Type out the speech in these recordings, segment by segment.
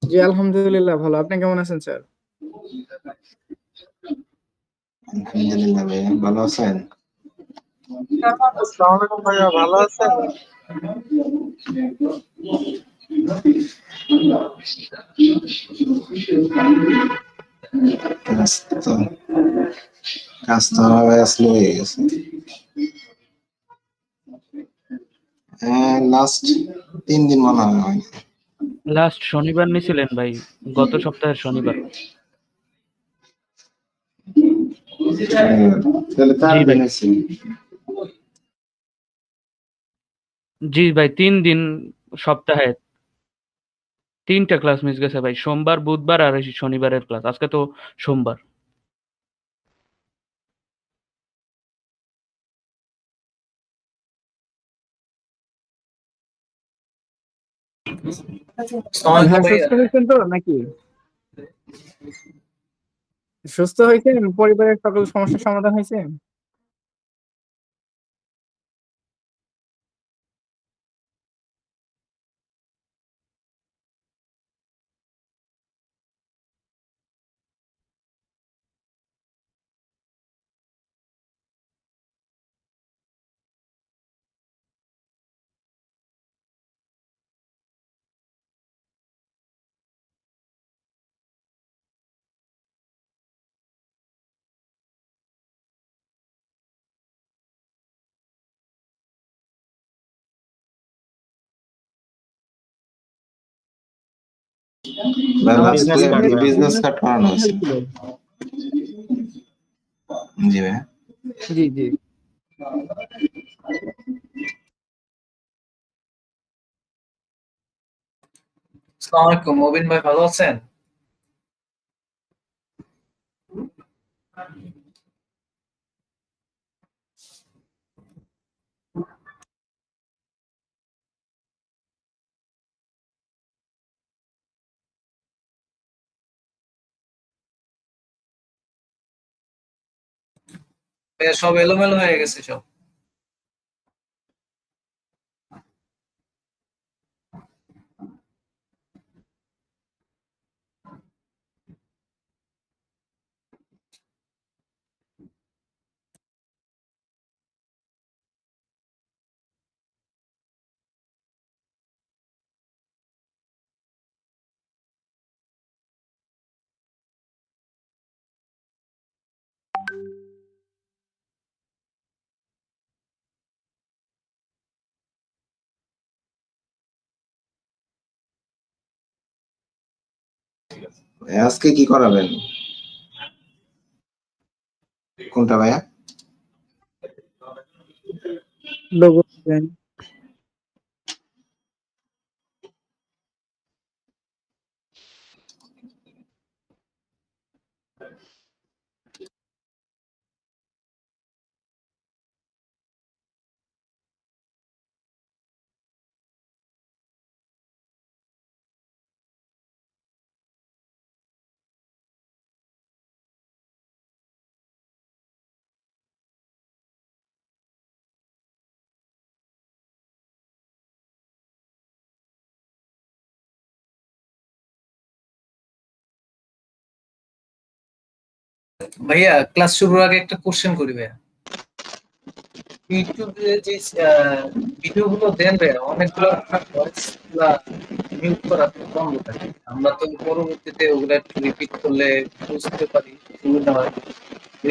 জি, আলহামদুলিল্লাহ ভালো। আপনি কেমন আছেন স্যার? আলহামদুলিল্লাহ ভাইয়া, ভালো আছেন? আসসালামু আলাইকুম ভাইয়া, ভালো আছেন? কাজ তো কাজ তো আসলে হয়ে গেছে। লাস্ট 3 দিন মনে হয়। লাস্ট শনিবার নিছিলেন ভাই, গত সপ্তাহের শনিবার। তাহলে তার জি ভাই। দিন আছে। জি ভাই, 3 দিন সপ্তাহে 3টা ক্লাস মিস গেছে ভাই, সোমবার, বুধবার আর এই শনিবারের ক্লাস। আজকে তো সোমবার। হ্যাঁ, সুস্থ হয়েছেন তো নাকি? সুস্থ হয়েছেন? পরিবারের সকল সমস্যার সমাধান হয়েছে? বিজনেস কার্ড করানো হয়েছে। হয়েছিল? জি ভাইয়া। জি জি। আসসালামু আলাইকুম মবিন ভাই, ভালো আছেন? ভাইয়া সব এলোমেলো হয়ে গেছে সব। আজকে কি করাবেন? কোনটা ভাইয়া? Logo design. ভাইয়া ক্লাস শুরুর আগে একটা কোশ্চেন করি ভাইয়া। ইউটিউবে যে ভিডিও গুলো দেন ভাইয়া, অনেকগুলো ভয়েস মিউট করা বন্ধ থাকে। আমরা তো পরবর্তীতে ওগুলা একটু রিপিট করলে বুঝতে পারি, সুবিধা হয়।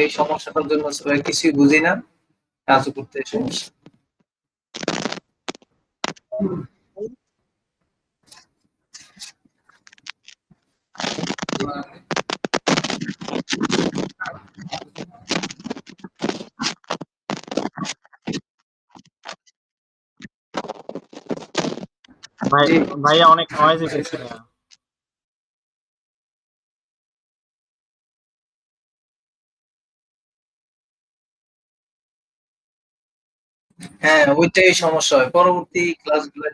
এই সমস্যাটার জন্য সবাই কিছুই বুঝি না, কাজও করতে সমস্যা। ভাই জি ভাইয়া অনেক নয়েজ এসেছে। হ্যাঁ, ওইটাই সমস্যা হয় পরবর্তী ক্লাসগুলো।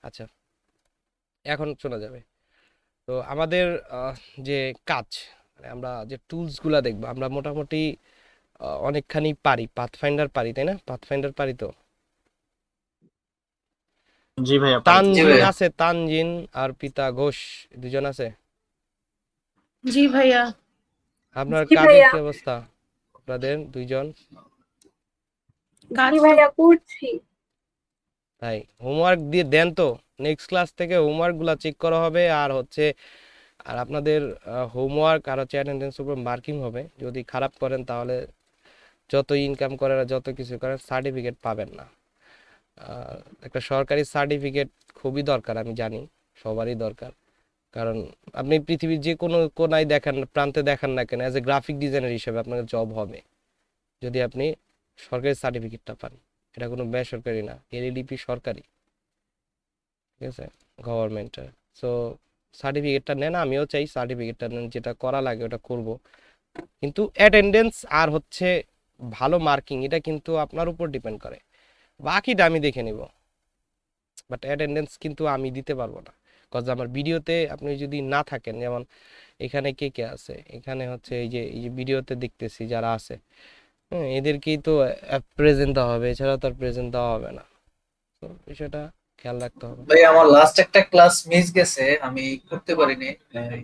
আচ্ছা, এখন শোনা যাবে। তো আমাদের আহ, যে কাজ, মানে আমরা যে টুলস গুলা দেখবো, আমরা মোটামুটি অনেকখানি পারি। পাথফাইন্ডার পারি, তাই না? পাথফাইন্ডার পারি তো। জি ভাইয়া পারি। জি তানজিন ভাইয়া। আছে, তানজিন আর পিতা ঘোষ, দুজন আছে। জি ভাইয়া। আপনার জি কাজের ভাইয়া। কি অবস্থা? আপনাদের দুইজন কাজ ভাইয়া করছি। তাই হোমওয়ার্ক দিয়ে দেন তো? নেক্সট ক্লাস থেকে হোমওয়ার্ক গুলা চেক করা হবে, আর হচ্ছে আর আপনাদের হোমওয়ার্ক আর হচ্ছে অ্যাটেন্ডেন্স উপর মার্কিং হবে। যদি খারাপ করেন তাহলে যত ইনকাম করেন আর যত কিছু করেন সার্টিফিকেট পাবেন না। একটা সরকারি সার্টিফিকেট খুবই দরকার, আমি জানি সবারই দরকার। কারণ আপনি পৃথিবীর যে কোনো কোনায় দেখান, প্রান্তে দেখান না কেন, অ্যাজ এ গ্রাফিক ডিজাইনার হিসেবে আপনার জব হবে যদি আপনি সরকারি সার্টিফিকেটটা পান। এটা কোনো বেসরকারি না, এলএডিপি সরকারি, ঠিক আছে, গভর্নমেন্টের। সো সার্টিফিকেটটা নেন, আমিও চাই সার্টিফিকেটটা নেন, যেটা করা লাগে ওটা করব। কিন্তু অ্যাটেন্ডেন্স আর হচ্ছে ভালো মার্কিং এটা কিন্তু আপনার উপর ডিপেন্ড করে, বাকিটা আমি দেখে নিব। বাট অ্যাটেন্ডেন্স কিন্তু আমি দিতে পারবো না, কজ আমার ভিডিওতে আপনি যদি না থাকেন। যেমন এখানে কে কে আছে, এখানে হচ্ছে এই যে ভিডিওতে দেখতেছি যারা আছে, হ্যাঁ, এদেরকেই তো প্রেজেন্ট দেওয়া হবে, এছাড়া তো আর প্রেজেন্ট দেওয়া হবে না। তো বিষয়টা খেয়াল রাখতে হবে। ভাই আমার লাস্ট একটা ক্লাস মিস গেছে, আমি করতে পারিনি। এই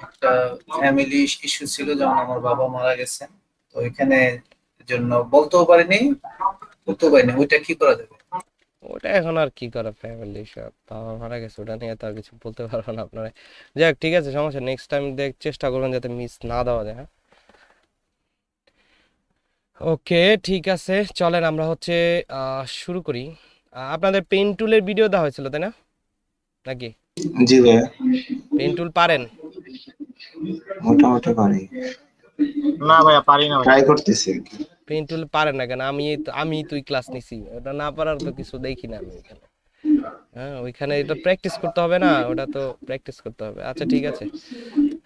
একটা ফ্যামিলি ইস্যু ছিল, যেমন আমার বাবা মারা গেছেন, তো এখানে জন্য বলতেও পারিনি, করতেও পারিনি। ওইটা কি করা যাবে? ওটা এখন আর কি করা, ফ্যামিলি সব বাবা মারা গেছে, ওটা নিয়ে তো আর কিছু বলতে পারবো না আপনারা। যাক, ঠিক আছে, সমস্যা, নেক্সট টাইম চেষ্টা করবেন যাতে মিস না দেওয়া যায়। হ্যাঁ, ওকে, ঠিক আছে, চলেন আমরা হচ্ছে শুরু করি। আপনাদের পেন টুলের ভিডিও দেওয়া হয়েছিল তাই না, নাকি? জি ভাইয়া, পেন টুল পারেন? মোটামুটি পারি, না ভাইয়া পারি না ভাই। ট্রাই করতেছি। পেন টুল পারেন না কেন? আমি তুই ক্লাস নিছি, ওটা না পারার তো কিছু দেখি না আমি এখানে। হ্যাঁ, ওইখানে এটা প্র্যাকটিস করতে হবে না, ওটা তো প্র্যাকটিস করতে হবে। আচ্ছা, ঠিক আছে,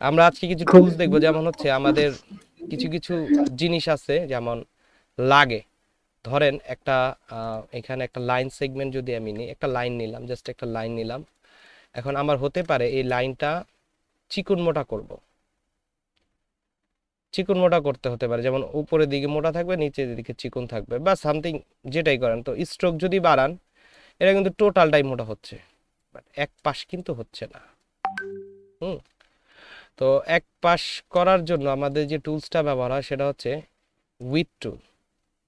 আমরা আজকে কিছু খুব টুলস দেখবো। যেমন হচ্ছে আমাদের কিছু কিছু জিনিস আছে, যেমন লাগে, ধরেন একটা এখানে একটা লাইন সেগমেন্ট যদি আমি নিই, একটা লাইন নিলাম, জাস্ট একটা লাইন নিলাম। এখন আমার হতে পারে এই লাইনটা চিকন মোটা করব, চিকন মোটা করতে হতে পারে, যেমন উপরের দিকে মোটা থাকবে, নিচের দিকে চিকন থাকবে, বা সামথিং, যেটাই করেন। তো স্ট্রোক যদি বাড়ান, এটা কিন্তু টোটালটাই মোটা হচ্ছে, বাট এক পাশ কিন্তু হচ্ছে না। হুম, তো এক পাশ করার জন্য আমাদের যে টুলসটা ব্যবহার হয় সেটা হচ্ছে with tool.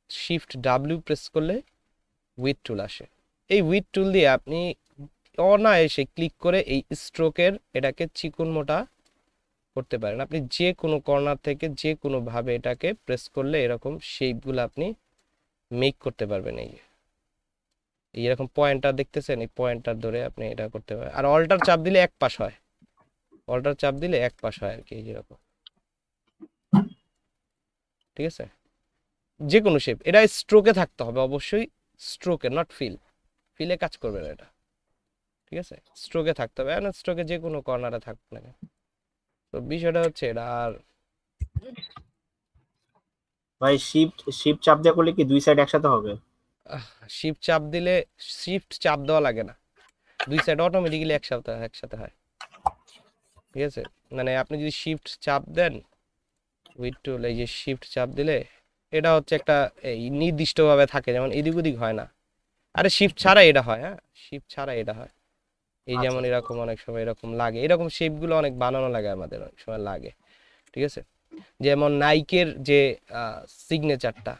Shift W press করলে উইথ টুল আসে। এই উইথ টুল দিয়ে আপনি অনায়াসে ক্লিক করে এই স্ট্রোকের এটাকে চিকন মোটা করতে পারেন। আপনি যে কোনো কর্নার থেকে যে কোনো ভাবে এটাকে প্রেস করলে এরকম শেপগুলো আপনি মেক করতে পারবেন। এই এরকম পয়েন্টার দেখতেছেন, এই পয়েন্টার ধরে আপনি এটা করতে পারেন। আর অল্টার চাপ দিলে এক পাশ হয়, অল্টার চাপ দিলে এক পাশ হয় আর কি, এই যেরকম, ঠিক আছে। যে কোনো শেপ, এটা স্ট্রোকে থাকতে হবে অবশ্যই, স্ট্রোকে, নট ফিলে কাজ করবে না এটা, ঠিক আছে, স্ট্রোকে থাকতে হবে। আর স্ট্রোকে যে কোনো কর্নারে থাকবে না। তো বিষয়টা হচ্ছে এটা। আর ভাই শিফট শিফট চাপ দিয়ে করলে কি দুই সাইড একসাথে হবে? শিফট চাপ দিলে, শিফট চাপ দেওয়া লাগে না, দুই সাইড অটোমেটিক্যালি একসাথে একসাথে হয়, ঠিক আছে। মানে আপনি যদি শিফট চাপ দেন উইথ টুল, এই যে শিফট চাপ দিলে এটা হচ্ছে একটা এই নির্দিষ্টভাবে থাকে, যেমন এদিক ওদিক হয় না। আরে শিফট ছাড়া এটা হয়, হ্যাঁ, শিফট ছাড়া এটা হয়। এই আচ্ছা যেমন এরকম অনেক সময় এরকম লাগে, এরকম শেপগুলো অনেক বানানো লাগে আমাদের, অনেক সময় লাগে, ঠিক আছে। যেমন নাইকের যে সিগনেচারটা,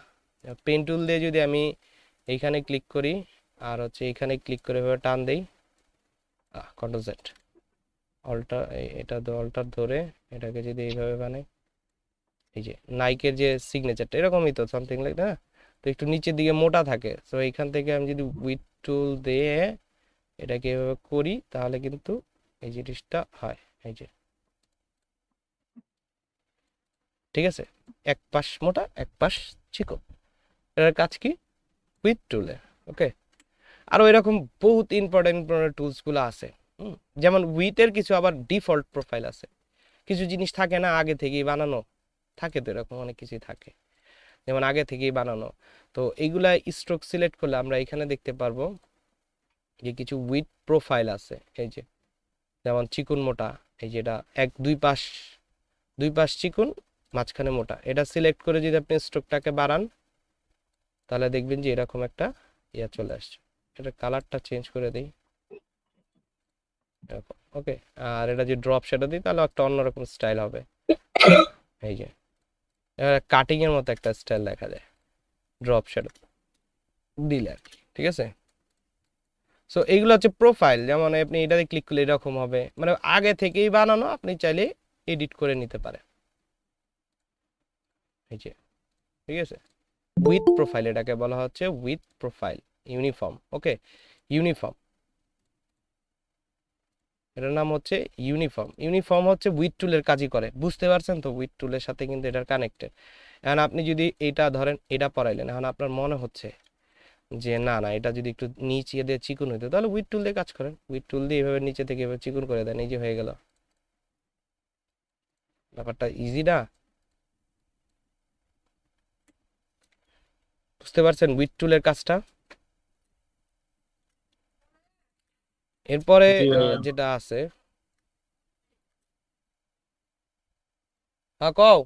পেন টুল দিয়ে যদি আমি এইখানে ক্লিক করি, আর হচ্ছে এখানে ক্লিক করে এভাবে টান দেই, কন্ট্রোল জেড, অল্টার, এটা অল্টার ধরে এটাকে যদি এইভাবে বানাই, এই যে নাইকের যে সিগনেচারটা এরকমই তো সামথিং লাইক না, তো একটু নিচের দিকে মোটা থাকে। সো এইখান থেকে আমি যদি উইথ টুল দিয়ে এটাকে এভাবে করি তাহলে কিন্তু এই জিনিসটা হয়, এই যে ঠিক আছে, এক পাশ মোটা এক পাশ চিকন। এটার কাজ কি? উইথ টুলে। ওকে, আরো এরকম বহুত ইম্পর্টেন্ট টুলসগুলো আছে। যেমন উইথের কিছু আবার ডিফল্ট প্রোফাইল আছে, কিছু জিনিস থাকে না আগে থেকেই বানানো থাকে, তো এরকম অনেক কিছুই থাকে যেমন আগে থেকেই বানানো। তো এইগুলা স্ট্রোক সিলেক্ট করলে আমরা এখানে দেখতে পারবো যে কিছু উইথ প্রোফাইল আছে, এই যে যেমন চিকুন মোটা, এই যে এটা দুই পাশ চিকুন মাঝখানে মোটা, এটা সিলেক্ট করে যদি আপনি স্ট্রোকটাকে বাড়ান তাহলে দেখবেন যে এরকম একটা ইয়া চলে আসছে। এটা কালারটা চেঞ্জ করে দিই, ওকে। আর এটা যদি ড্রপ শ্যাডো দিই তাহলে একটা অন্যরকম স্টাইল হবে, এই যে কাটিং এর মতো একটা স্টাইল দেখা যায় ড্রপ শ্যাডো দিলে আর কি, ঠিক আছে। সো এইগুলো হচ্ছে প্রোফাইল, যেমন আপনি এটাতে ক্লিক করলে এরকম হবে, মানে আগে থেকেই বানানো, আপনি চাইলে এডিট করে নিতে পারেন, এই যে ঠিক আছে। উইথ প্রোফাইল এটাকে বলা হচ্ছে with profile, uniform. Okay, uniform, এটার নাম হচ্ছে ইউনিফর্ম। ইউনিফর্ম হচ্ছে উইথ টুলের কাজই করে, বুঝতে পারছেন তো? উইথ টুলের সাথে কিন্তু এটার কানেক্টেড। এখন আপনি যদি এটা ধরেন, এটা পড়াইলেন, এখন আপনার মনে হচ্ছে যে না না এটা যদি একটু নিচে দিয়ে চিকুন হইতো, তাহলে উইথ টুল দিয়ে কাজ করেন, উইথ টুল দিয়ে এভাবে নিচে থেকে এভাবে চিকুন করে দেন, এই যে হয়ে গেল। ব্যাপারটা ইজি না? বুঝতে পারছেন উইথ টুলের কাজটা? এরপরে জি ভাইয়া। যেটা আছে, হ্যাঁ কও,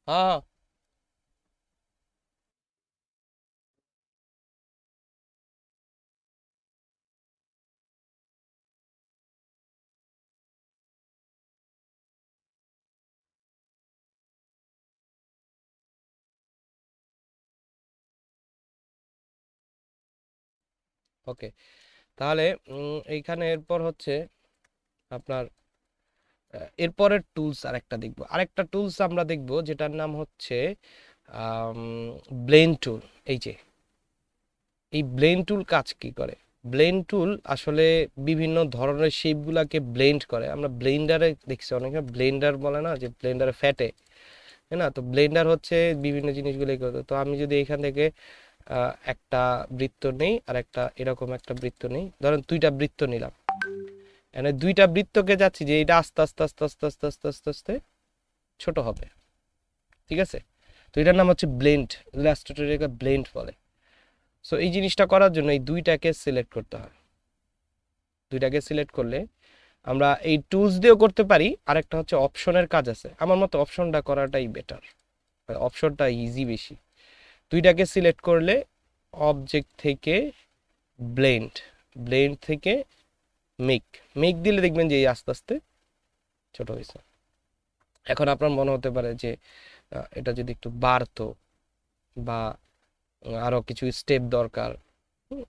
হ্যাঁ হ্যাঁ। ওকে, তাহলে এইখানে এরপর হচ্ছে আপনার এরপরের টুলস আরেকটা দেখবো, আরেকটা টুলস আমরা দেখবো যেটার নাম হচ্ছে ব্লেন্ড টুল। এই যে এই ব্লেন্ড টুল কাজ কি করে? ব্লেন্ড টুল আসলে বিভিন্ন ধরনের শেপগুলোকে ব্লেন্ড করে। আমরা ব্লেন্ডারে দেখছি অনেকে ব্লেন্ডার বলে না, যে ব্লেন্ডারে ফ্যাটে, তাই না? তো ব্লেন্ডার হচ্ছে বিভিন্ন জিনিসগুলো করতে। তো আমি যদি এখান থেকে একটা বৃত্ত নেই আর একটা এরকম একটা বৃত্ত নেই, ধরেন দুইটা বৃত্ত নিলাম, মানে দুইটা বৃত্তকে যাচ্ছি যে এটা আস্তে আস্তে আস্তে আস্তে আস্তে আস্তে আস্তে আস্তে ছোট হবে, ঠিক আছে। তো এটার নাম হচ্ছে ব্লেন্ড, ইলাস্ট্রেটরে ব্লেন্ড বলে। সো এই জিনিসটা করার জন্য এই দুইটাকে সিলেক্ট করতে হয়। দুইটাকে সিলেক্ট করলে আমরা এই টুলস দিয়েও করতে পারি, আরেকটা হচ্ছে অপশনের কাজ আছে। আমার মতে অপশনটা করাটাই বেটার, অপশনটা ইজি বেশি। দুইটাকে সিলেক্ট করলে অবজেক্ট থেকে ব্লেন্ড, ব্লেন্ড থেকে মেক, মেক দিলে দেখবেন যে এই আস্তে আস্তে ছোট হয়েছে। এখন আপনার মনে হতে পারে যে এটা যদি একটু বাড়তো বা আরো কিছু স্টেপ দরকার,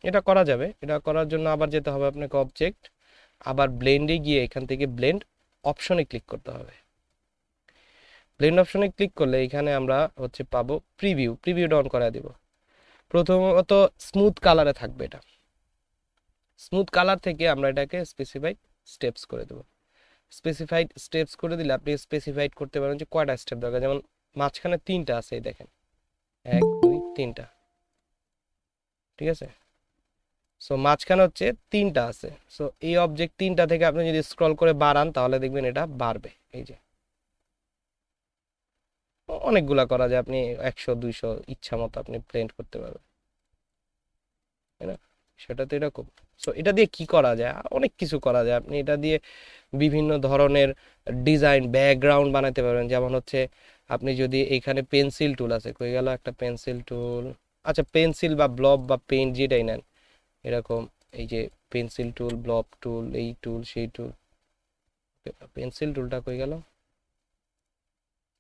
এটা করা যাবে। এটা করার জন্য আবার যেতে হবে আপনাকে অবজেক্ট, আবার ব্লেন্ডে গিয়ে এখান থেকে ব্লেন্ড অপশনে ক্লিক করতে হবে। ব্লেন্ড অপশনে ক্লিক করলে এখানে আমরা হচ্ছে পাবো প্রিভিউ, প্রিভিউটা অন করা দিব। প্রথমত স্মুথ কালারে থাকবে এটা, স্মুথ কালার থেকে আমরা এটাকে স্পেসিফাইড স্টেপস করে দেবো। স্পেসিফাইড স্টেপস করে দিলে আপনি স্পেসিফাইড করতে পারেন যে কয়টা স্টেপ দরকার, যেমন মাঝখানে তিনটা আছে, এই দেখেন 1 2 3টা, ঠিক আছে। সো মাঝখানে হচ্ছে তিনটা আছে। সো এই অবজেক্ট তিনটা থেকে আপনি যদি স্ক্রল করে বাড়ান তাহলে দেখবেন এটা বাড়বে, এই যে অনেকগুলা করা যায়, আপনি 100 200 ইচ্ছা মতো আপনি প্রিন্ট করতে পারবেন, তাই না? সেটা তো এরকম। সো এটা দিয়ে কি করা যায়? অনেক কিছু করা যায়। আপনি এটা দিয়ে বিভিন্ন ধরনের ডিজাইন ব্যাকগ্রাউন্ড বানাতে পারবেন। যেমন হচ্ছে আপনি যদি এখানে পেন্সিল টুল আছে, কই গেল একটা পেন্সিল টুল, আচ্ছা পেন্সিল বা ব্লব বা পেন্ট যেটাই নেন, এরকম এই যে পেন্সিল টুল, ব্লব টুল, এই টুল সেই টুল, পেন্সিল টুলটা কই গেল,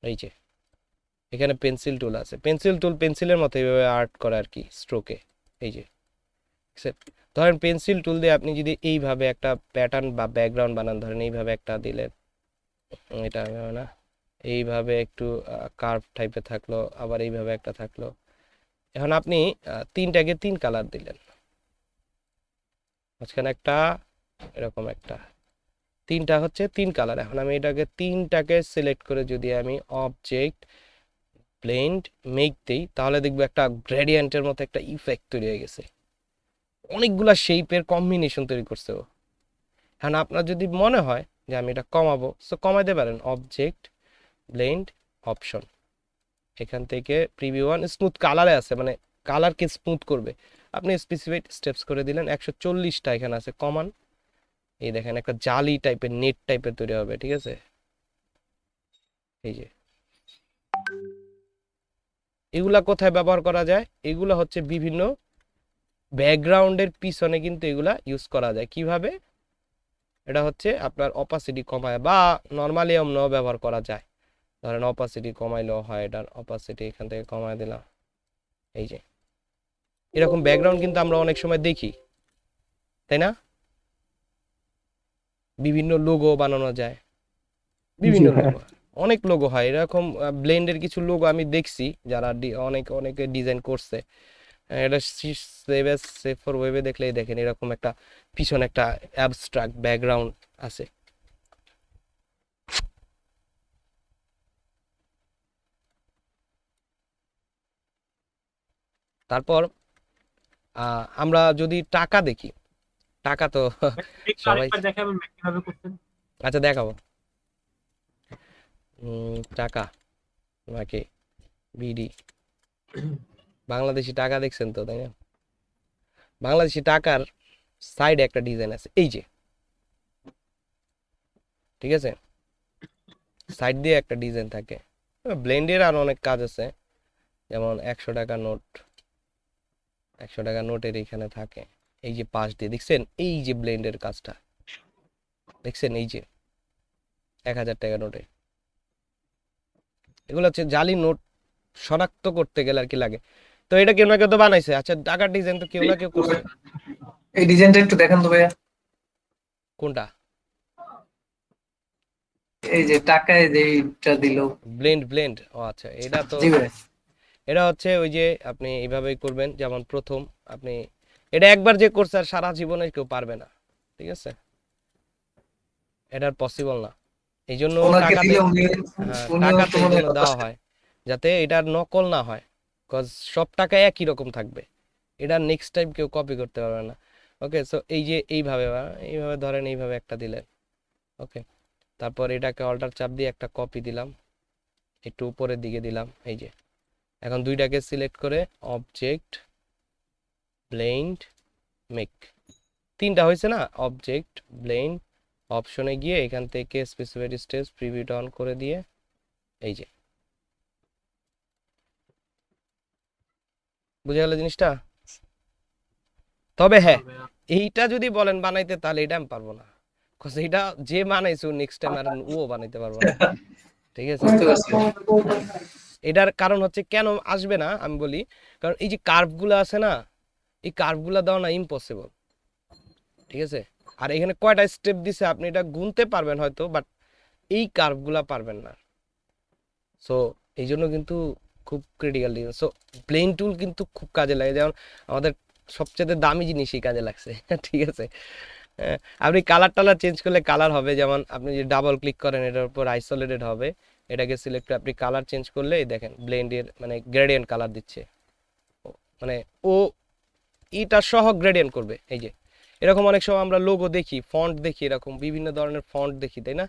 এই যে এখানে পেন্সিল টুল আছে। পেন্সিল টুল পেন্সিলের মতো এইভাবে আর্ট করে আর কি স্ট্রোকে, এই যে ধরেন পেন্সিল টুল দিয়ে আপনি যদি এইভাবে একটা প্যাটার্ন বা ব্যাকগ্রাউন্ড বানান, ধরেন এইভাবে একটা দিলেন, এটা হবে না, এইভাবে একটু কার্ভ টাইপের থাকলো, আবার এইভাবে একটা থাকলো। এখন আপনি তিনটাকে তিন কালার দিলেন, মাঝখানে একটা, এরকম একটা, তিনটা হচ্ছে তিন কালার। এখন আমি এটাকে তিনটাকে সিলেক্ট করে যদি আমি অবজেক্ট ব্লেন্ড মেক দিই, তাহলে দেখবো একটা গ্রেডিয়েন্টের মতো একটা ইফেক্ট তৈরি হয়ে গেছে, অনেকগুলা শেপের কম্বিনেশন তৈরি করছে ও। এখন আপনার যদি মনে হয় যে আমি এটা কমাবো, সো কমাইতে পারেন, অবজেক্ট ব্লেন্ড অপশন, এখান থেকে প্রিভিউ ওয়ান স্মুথ কালারে আছে, মানে কালারকে স্মুথ করবে, আপনি স্পেসিফাইড স্টেপস করে দিলেন, 140টা এখানে আছে কমান, এই দেখেন একটা জালি টাইপের নেট টাইপের তৈরি হবে, ঠিক আছে। এই যে এগুলা কোথায় ব্যবহার করা যায়, এগুলা হচ্ছে বিভিন্ন ব্যাকগ্রাউন্ডের পিছনে কিন্তু এগুলা ইউজ করা যায়। কিভাবে? এটা হচ্ছে আপনার অপাসিটি কমায় বা নর্মালি অমনও ব্যবহার করা যায়। ধরেন অপাসিটি কমাইলেও হয়, এটার অপাসিটি এখান থেকে কমায় দিলাম, এই যে এরকম ব্যাকগ্রাউন্ড কিন্তু আমরা অনেক সময় দেখি, তাই না? বিভিন্ন লোগো বানানো যায়, বিভিন্ন লোগো, অনেক লোগো হয় এরকম। ব্লেন্ডের কিছু লোগো আমি দেখছি যারা অনেকে ডিজাইন করছে, এটা সেভ ফর ওয়েবে দেখলেই দেখেন এরকম একটা পিছনে একটা অ্যাবস্ট্রাক্ট ব্যাকগ্রাউন্ড আছে। তারপর আমরা যদি টাকা দেখি, টাকা তো সবাই, আচ্ছা দেখাবো। টাকা নাকি বিডি, বাংলাদেশি টাকা দেখছেন তো, তাই না? বাংলাদেশি টাকার সাইডে একটা ডিজাইন আছে, এই যে, ঠিক আছে, সাইড দিয়ে একটা ডিজাইন থাকে। ব্লেন্ডের আর অনেক কাজ আছে, যেমন 100 টাকা নোট, 100 টাকা নোটের এখানে থাকে, এই যে পাশ দিয়ে দেখছেন, এই যে ব্লেন্ডের কাজটা দেখছেন, এই যে 1000 টাকা নোটে, এগুলো হচ্ছে জালি নোট শনাক্ত করতে গেলে আর কি লাগে। তো এটা কেউ না কেউ তো বানাইছে, আচ্ছা টাকার ডিজাইন তো কেউ না কেউ করছে। এই ডিজাইনটা একটু দেখান তো ভাইয়া। কোনটা? এই যে টাকায় যেটা দিল। ব্লেন্ড, ও আচ্ছা, এটা তো, জি ভাই। এটা হচ্ছে ওই যে আপনি এইভাবেই করবেন, যেমন প্রথম আপনি এটা একবার যে করছে আর সারা জীবনে কেউ পারবে না, ঠিক আছে, এটা পসিবল না। এই জন্য ওনাকে টাকাতে, দিলে উনি হ্যাঁ উনিও টাকাতে তো এই মনে জন্য হয় দেওয়া হয় যাতে এটার নকল না হয়, কজ সব টাকা একই রকম থাকবে, এটা নেক্সট টাইম কেউ কপি করতে পারবে না। ওকে, সো এই যে এইভাবে এইভাবে ধরেন, এইভাবে একটা দিলেন, ওকে, তারপর এটাকে অল্টার চাপ দিয়ে একটা কপি দিলাম, একটু উপরের দিকে দিলাম, এই যে, এখন দুইটাকে সিলেক্ট করে অবজেক্ট ব্লেন্ড মেক, তিনটা হয়েছে না, অবজেক্ট ব্লেন্ড অপশনে গিয়ে এখান থেকে স্পেসিফাইড স্টেজ প্রিভিউটা অন করে দিয়ে, এই যে, বুঝে গেল জিনিসটা? তবে হ্যাঁ, এইটা যদি বলেন বানাইতে, তাহলে এটা আমি পারবো না, কজ এটা যে বানাইছে নেক্সট টাইম আর ও বানাইতে পারবো না, ঠিক আছে। বুঝতে পারছি। এটার কারণ হচ্ছে কেন আসবে না আমি বলি, কারণ এই যে কার্ভগুলো আছে না, এই কার্ভগুলো দেওয়া না ইম্পসিবল, ঠিক আছে। আর এখানে কয়টা স্টেপ দিছে আপনি এটা গুনতে পারবেন হয়তো, বাট এই কার্ভগুলা পারবেন না। সো এই জন্য কিন্তু খুব ক্রিটিক্যাল জিনিস। সো প্লেন টুল কিন্তু খুব কাজে লাগে, যেমন আমাদের সবচেয়ে দামি জিনিসই কাজে লাগছে ঠিক আছে। আপনি কালার টালার চেঞ্জ করলে কালার হবে, যেমন আপনি যদি ডাবল ক্লিক করেন এটার উপর আইসোলেটেড হবে, এটাকে সিলেক্ট করে আপনি কালার চেঞ্জ করলে এই দেখেন ব্লেন্ডের মানে গ্রেডিয়েন্ট কালার দিচ্ছে, মানে ও এটা সহ গ্রেডিয়েন্ট করবে। এই যে এরকম অনেক সময় আমরা লোগো দেখি, ফন্ট দেখি, এরকম বিভিন্ন ধরনের ফন্ট দেখি, তাই না?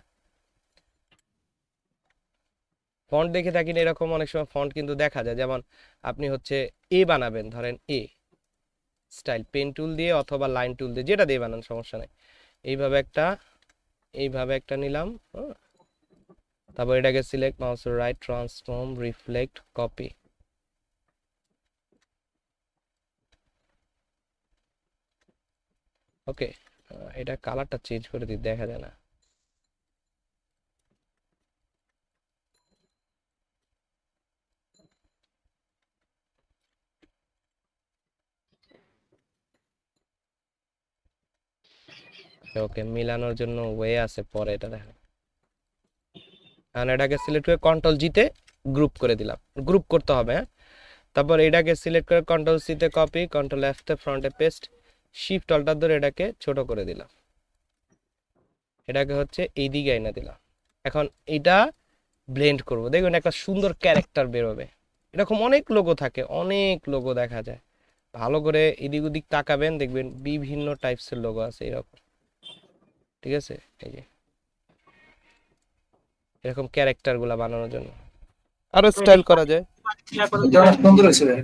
ফন্ট দেখে থাকি না, এরকম অনেক সময় ফন্ট কিন্তু দেখা যায়, যেমন আপনি হচ্ছে এ বানাবেন, ধরেন এ স্টাইল পেন টুল দিয়ে অথবা লাইন টুল দিয়ে, যেটা দিয়ে বানান সমস্যা নাই, এইভাবে একটা, এইভাবে একটা নিলাম, তারপর এটাকে select mouse right transform reflect copy, okay, এটা কালারটা চেঞ্জ করে দিই, দেখা যায় না। ওকে, মিলানোর জন্য ওয়ে আছে পরে, এটা দেখেন। আর এটাকে সিলেক্ট করে কন্ট্রোল জিতে গ্রুপ করে দিলাম, গ্রুপ করতে হবে, হ্যাঁ। তারপর এটাকে সিলেক্ট করে কন্ট্রোল সিতে কপি, কন্ট্রোল এফ তে ফ্রন্টে পেস্ট, শিফট অল্টার ধরে এটাকে ছোট করে দিলাম, এটাকে হচ্ছে এইদিকে এনে দিলাম। এখন এটা ব্লেন্ড করব, দেখবেন একটা সুন্দর ক্যারেক্টার বেরোবে। এরকম অনেক লোগো থাকে, অনেক লোগো দেখা যায়, ভালো করে এদিক ওদিক তাকাবেন, দেখবেন বিভিন্ন টাইপসের লোগো আছে এরকম, ঠিক আছে। এই যে এরকম ক্যারেক্টার গুলা বানানোর জন্য আরো স্টাইল করা যায়, এটা অনেক সুন্দর হয়েছে ভাই।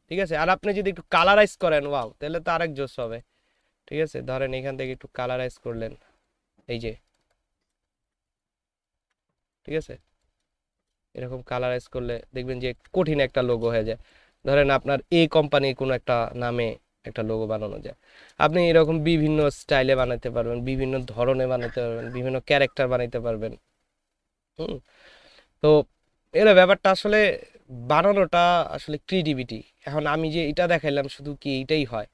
ঠিক আছে। আর আপনি যদি একটু কালারাইজ করেন, ওয়াও, তাহলে তো আরেক জোস হবে, ঠিক আছে। ধরেন এখান থেকে একটু কালারাইজ করলেন, এই যে, ঠিক আছে, এরকম কালারাইজ করলে দেখবেন যে কঠিন একটা লোগো হয়ে যায়। ধরেন আপনার এই কোম্পানির কোনো একটা নামে একটা লোগো বানানো যায়, আপনি এরকম বিভিন্ন স্টাইলে বানাতে পারবেন, বিভিন্ন ধরনে বানাতে পারবেন, বিভিন্ন ক্যারেক্টার বানাইতে পারবেন। হুম। তো এর ব্যাপারটা আসলে বানানোটা আসলে ক্রিয়েটিভিটি। এখন আমি যে এটা দেখাইলাম শুধু কি এইটাই হয়,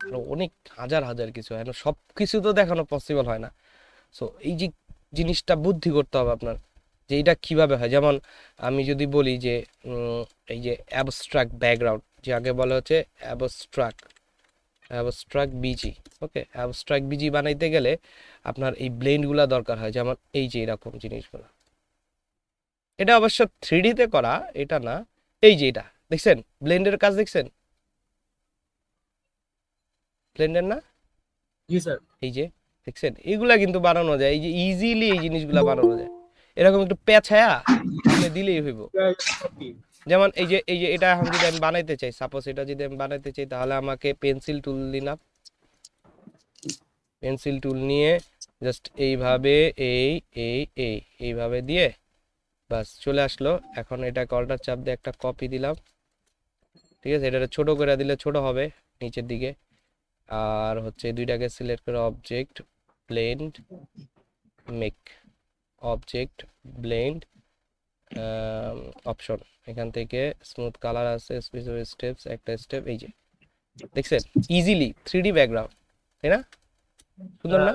আরো অনেক হাজার হাজার কিছু হয় না, সব কিছু তো দেখানো পসিবল হয় না। সো এই যে জিনিসটা বুদ্ধি করতে হবে আপনার, যে এটা কিভাবে হয়। যেমন আমি যদি বলি যে এই যে অ্যাবস্ট্রাক্ট ব্যাকগ্রাউন্ড, যে আগে বলা হচ্ছে অ্যাবস্ট্রাক্ট বিজি, ওকে। অ্যাবস্ট্রাক্ট বিজি বানাইতে গেলে আপনার এই ব্লেন্ডগুলো দরকার হয়, যেমন এই যে এরকম জিনিসগুলো। এটা অবশ্য 3D তে করা, এটা না। এই যে এটা দেখছেন, ব্লেন্ডের কাজ দেখছেন, ব্লেন্ডের না, জি স্যার। এই যে দেখছেন, এগুলা কিন্তু বানানো যায়, এই যে ইজিলি এই জিনিসগুলা বানানো যায়। এরকম একটু পেঁচায়া আপনি দিলেই হইব। যেমন এই যে এটা এখন যদি আমি বানাইতে চাই, সাপোজ এটা যদি আমি বানাইতে চাই, তাহলে আমাকে পেন্সিল টুল নিলাম, পেন্সিল টুল নিয়ে জাস্ট এইভাবে এইভাবে দিয়ে বাস চলে আসলো। এখন এটা কলটার চাপ দিয়ে একটা কপি দিলাম, ঠিক আছে। এটা ছোট করে দিলে ছোট হবে নিচের দিকে। আর হচ্ছে দুইটাকে সিলেক্ট করে object blend make, object blend option, এখান থেকে স্মুথ কালার আছে, স্পেসিফিক স্টেপস, একটা স্টেপ, এই যে দেখছেন ইজিলি 3D ব্যাকগ্রাউন্ড, তাই না? সুন্দর না?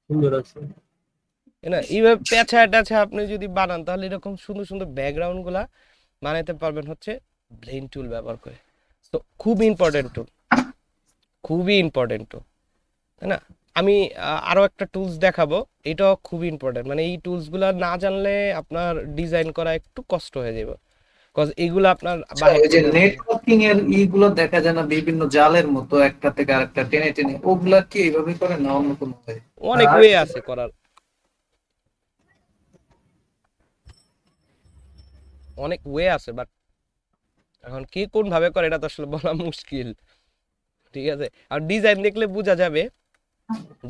সুন্দর আছে। তাই না? এইভাবে পেঁচা ট্যাচা আপনি যদি বানান, তাহলে এরকম সুন্দর সুন্দর ব্যাকগ্রাউন্ড গুলা বানাইতে পারবেন হচ্ছে ব্লেন্ড টুল ব্যবহার করে। তো খুব ইম্পর্টেন্ট টুল, খুবই ইম্পর্টেন্ট টুল, তাই না? আমি আরো একটা টুলস দেখাবো, এটাও খুবই ইম্পর্টেন্ট। মানে এই টুলস গুলা না জানলে আপনার ডিজাইন করা একটু কষ্ট হয়ে যাবে, কজ এগুলো আপনার ওই যে নেটওয়ার্কিং এর ইগুলো দেখা যায় না, বিভিন্ন জালের মতো একটা থেকে আরেকটা টেনে টেনে, ওগুলা কি এইভাবে করে না অন্য কোনো ভাবে? অনেক ওয়ে আছে করার, অনেক ওয়ে আছে, বাট এখন কি কোন ভাবে করে এটা তো আসলে বলা মুশকিল, ঠিক আছে। আর ডিজাইন দেখলে বোঝা যাবে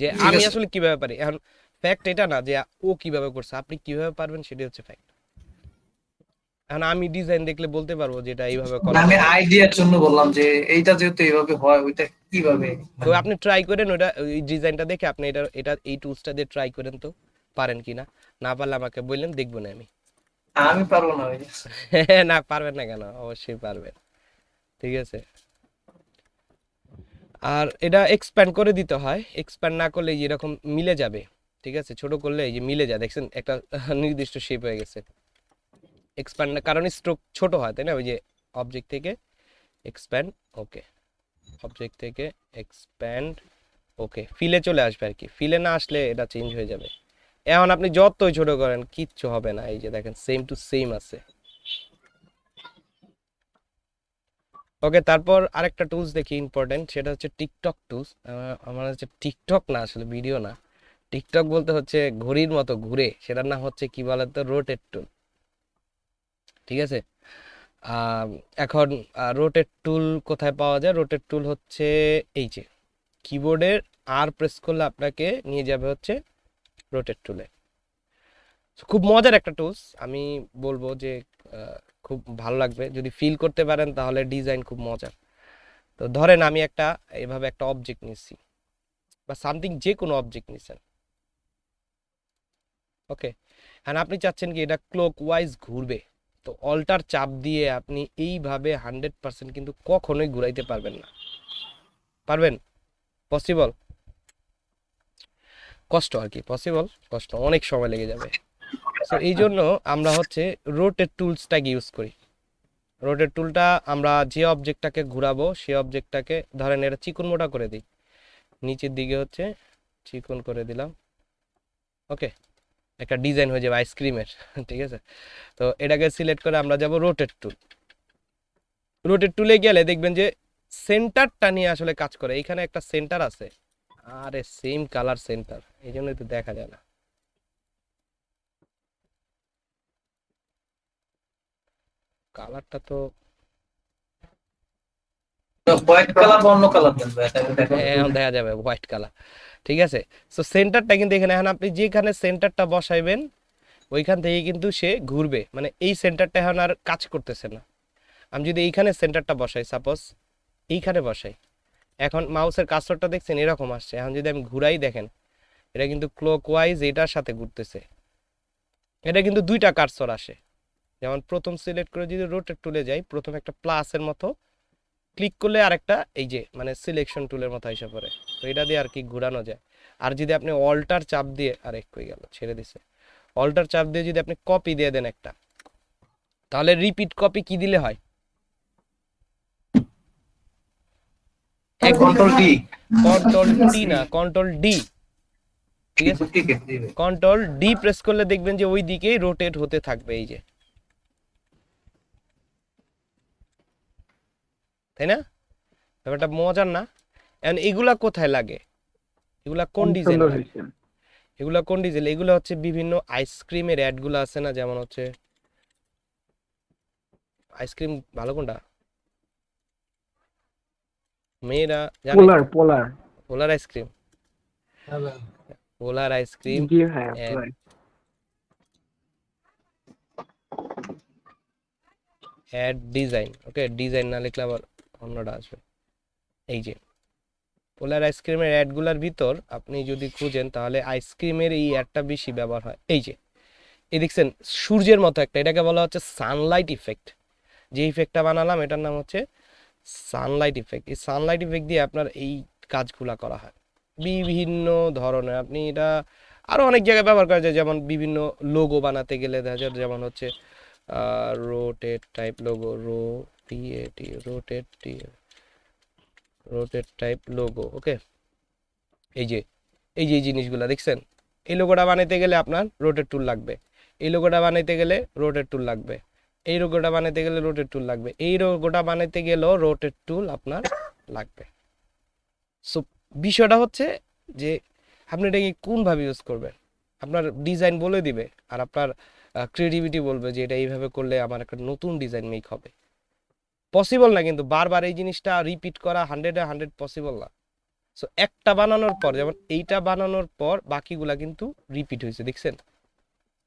যে ঠিক আমি আছে। আসলে কিভাবে পারি। এখন ফ্যাক্ট এটা না যে ও কিভাবে করছে, আপনি কিভাবে পারবেন সেটাই হচ্ছে ফ্যাক্ট। এখন আমি ডিজাইন দেখলে বলতে পারবো যে এটা এইভাবে করা আমি যায়। আইডিয়ার জন্য বললাম যে এইটা যেহেতু এইভাবে হয়, ওইটা কিভাবে তো আপনি ট্রাই করেন, ওটা ওই ডিজাইনটা দেখে আপনি এটা এটা এই টুলসটা দিয়ে ট্রাই করেন তো, পারেন কিনা। না পারলে আমাকে বললেন, দেখবো না আমি। আমি পারবো না ভাই। না পারবেন না কেন, অবশ্যই পারবেন, ঠিক আছে। আর এটা এক্সপ্যান্ড করে দিতে হয়, এক্সপ্যান্ড না করলে এরকম মিলে যাবে, ঠিক আছে। ছোট করলে এই যে মিলে যায়, দেখছেন একটা নির্দিষ্ট শেপ হয়ে গেছে। এক্সপ্যান্ড না, কারণ স্ট্রোক ছোট হয়, তাই না? ওই যে অবজেক্ট থেকে এক্সপ্যান্ড, ওকে, অবজেক্ট থেকে এক্সপ্যান্ড, ওকে, ফিলে চলে আসবে আর কি। ফিলে না আসলে এটা চেঞ্জ হয়ে যাবে। এখন আপনি যতই ছোট করেন কিচ্ছু হবে না, এই যে দেখেন সেম টু সেম আছে, ওকে। তারপর আরেকটা টুলস দেখি ইম্পর্টেন্ট, সেটা হচ্ছে টিকটক টুলস। আমার হচ্ছে টিকটক না, আসলে ভিডিও না, টিকটক বলতে হচ্ছে ঘড়ির মতো ঘুরে, সেটার নাম হচ্ছে কি বলে তো, রোটেট টুল, ঠিক আছে। এখন রোটেট টুল কোথায় পাওয়া যায়? রোটেট টুল হচ্ছে এই যে কিবোর্ডের আর প্রেস করলে আপনাকে নিয়ে যাবে হচ্ছে রোটেট টুলে। খুব মজার একটা টুলস, আমি বলবো যে খুব ভালো লাগবে যদি ফিল করতে পারেন, তাহলে ডিজাইন খুব মজার। তো ধরেন আমি একটা এভাবে একটা অবজেক্ট নিচ্ছি, বা সামথিং যে কোনো অবজেক্ট নিচ্ছেন, ওকে। আর আপনি চাচ্ছেন কি এটা ক্লক ওয়াইজ ঘুরবে, তো অল্টার চাপ দিয়ে আপনি এইভাবে 100% কিন্তু কখনোই ঘুরাইতে পারবেন না, পারবেন? পসিবল? কষ্ট আর কি, পসিবল কষ্ট, অনেক সময় লেগে যাবে। সো এই জন্য আমরা হচ্ছে রোটেট টুলসটাকে ইউজ করি। রোটেট টুলটা আমরা যে অবজেক্টটাকে ঘোরাবো সেই অবজেক্টটাকে ধরেন এটা চিকন মোটা করে দিই, নিচের দিকে হচ্ছে চিকন করে দিলাম, ওকে, একটা ডিজাইন হয়ে যাবে আইসক্রিমের। ঠিক আছে, তো এটাকে সিলেক্ট করে আমরা যাব রোটেট টুল। রোটেট টুলে গেলে দেখবেন যে সেন্টারটা নিয়ে আসলে কাজ করে। এখানে একটা সেন্টার আছে, আরে সেম কালার সেন্টার, এই জন্যই তো দেখা যায় না। কালারটা তো হোয়াইট কালার বা অন্য কালার দেন ভাই, তাহলে দেখো এখন দেখা যাবে হোয়াইট কালার। ঠিক আছে, সো সেন্টারটা কিন্তু এখানে, এখন আপনি যেখানে সেন্টারটা বসাইবেন ওইখান থেকে কিন্তু সে ঘুরবে, মানে এই সেন্টারটা এখন আর কাজ করতেছে না। আমি যদি এইখানে সেন্টারটা বসাই, সাপোজ এইখানে বসাই, এখন মাউসের কার্সরটা দেখছেন এরকম আসছে। এখন যদি আমি ঘুরাই দেখেন এটা কিন্তু ক্লকওয়াইজ এটার সাথে ঘুরতেছে। এটা কিন্তু দুইটা কার্সর আসে, যেমন প্রথম সিলেক্ট করে যদি রোটেট টুলে যাই, প্রথম একটা প্লাসের মতো ক্লিক করলে আরেকটা এই যে মানে সিলেকশন টুলের মতো হিসাব করে, তো এটা দিয়ে আর কি ঘুরানো যায়। আর যদি আপনি অল্টার চাপ দিয়ে, আর এক হয়ে গেল ছেড়ে দিছে, অল্টার চাপ দিয়ে যদি আপনি কপি দিয়ে দেন একটা, তাহলে রিপিট কপি কি দিলে হয়? কন্ট্রোল ডি, কন্ট্রোল টি না, কন্ট্রোল ডি। ঠিক আছে, টিকেট দিবে। কন্ট্রোল ডি প্রেস করলে দেখবেন যে ওই দিকেই রোটেট হতে থাকবে, এই যে, তাই না? ব্যাপারটা মজার না? এন্ড এগুলা কোথায় লাগে? এগুলা কোন ডিজাইন সুন্দর লাগে? হয়েছে। এগুলা কোন ডিজাইন? এগুলো হচ্ছে বিভিন্ন আইসক্রিমের অ্যাড গুলো আছে না, যেমন হচ্ছে আইসক্রিম ভালো কোনটা মেয়েরা জানে? পোলার পোলার পোলার আইসক্রিম, পোলার আইসক্রিম জি হ্যাঁ অ্যাড, পোলার। অ্যাড ডিজাইন, ওকে, ডিজাইন না লিখলে আবার অন্যটা আসবে। এই যে পোলার আইসক্রিমের অ্যাডগুলার ভিতর আপনি যদি খুঁজেন তাহলে আইসক্রিমের এই অ্যাডটা বেশি ব্যবহার হয়। এই যে এই দেখছেন সূর্যের মতো একটা, এটাকে বলা হচ্ছে সানলাইট ইফেক্ট। যে ইফেক্টটা বানালাম এটার নাম হচ্ছে সানলাইট ইফেক্ট। এই সানলাইট ইফেক্ট দিয়ে আপনার এই কাজগুলা করা হয় বিভিন্ন ধরনের। আপনি এটা আরো অনেক জায়গায় ব্যবহার করা যায়, যেমন বিভিন্ন লোগো বানাতে গেলে দেখা যায়, যেমন হচ্ছে rotate type logo, rotate rotate type logo, okay. এই যে এই জিনিসগুলো দেখছেন, এই লোগোটা বানাইতে গেলে আপনার রোটেট টুল লাগবে, এই লোগোটা বানাইতে গেলে রোটেট টুল লাগবে, এই লোগোটা বানাইতে গেলে রোটেট টুল লাগবে, এই লোগোটা বানাইতে গেলেও রোটেট টুল আপনার লাগবে। সো বিষয়টা হচ্ছে যে আপনি এটাকে কোনভাবে ইউজ করবেন, আপনার ডিজাইন বলে দিবে আর আপনার ক্রিয়েটিভিটি বলবে যে এটা এইভাবে করলে আমার একটা নতুন ডিজাইন মেক হবে। পসিবল না কিন্তু বারবার এই জিনিসটা রিপিট করা 100 পসিবল না। সো একটা বানানোর পর, যেমন এইটা বানানোর পর বাকিগুলা কিন্তু রিপিট হয়েছে, দেখছেন?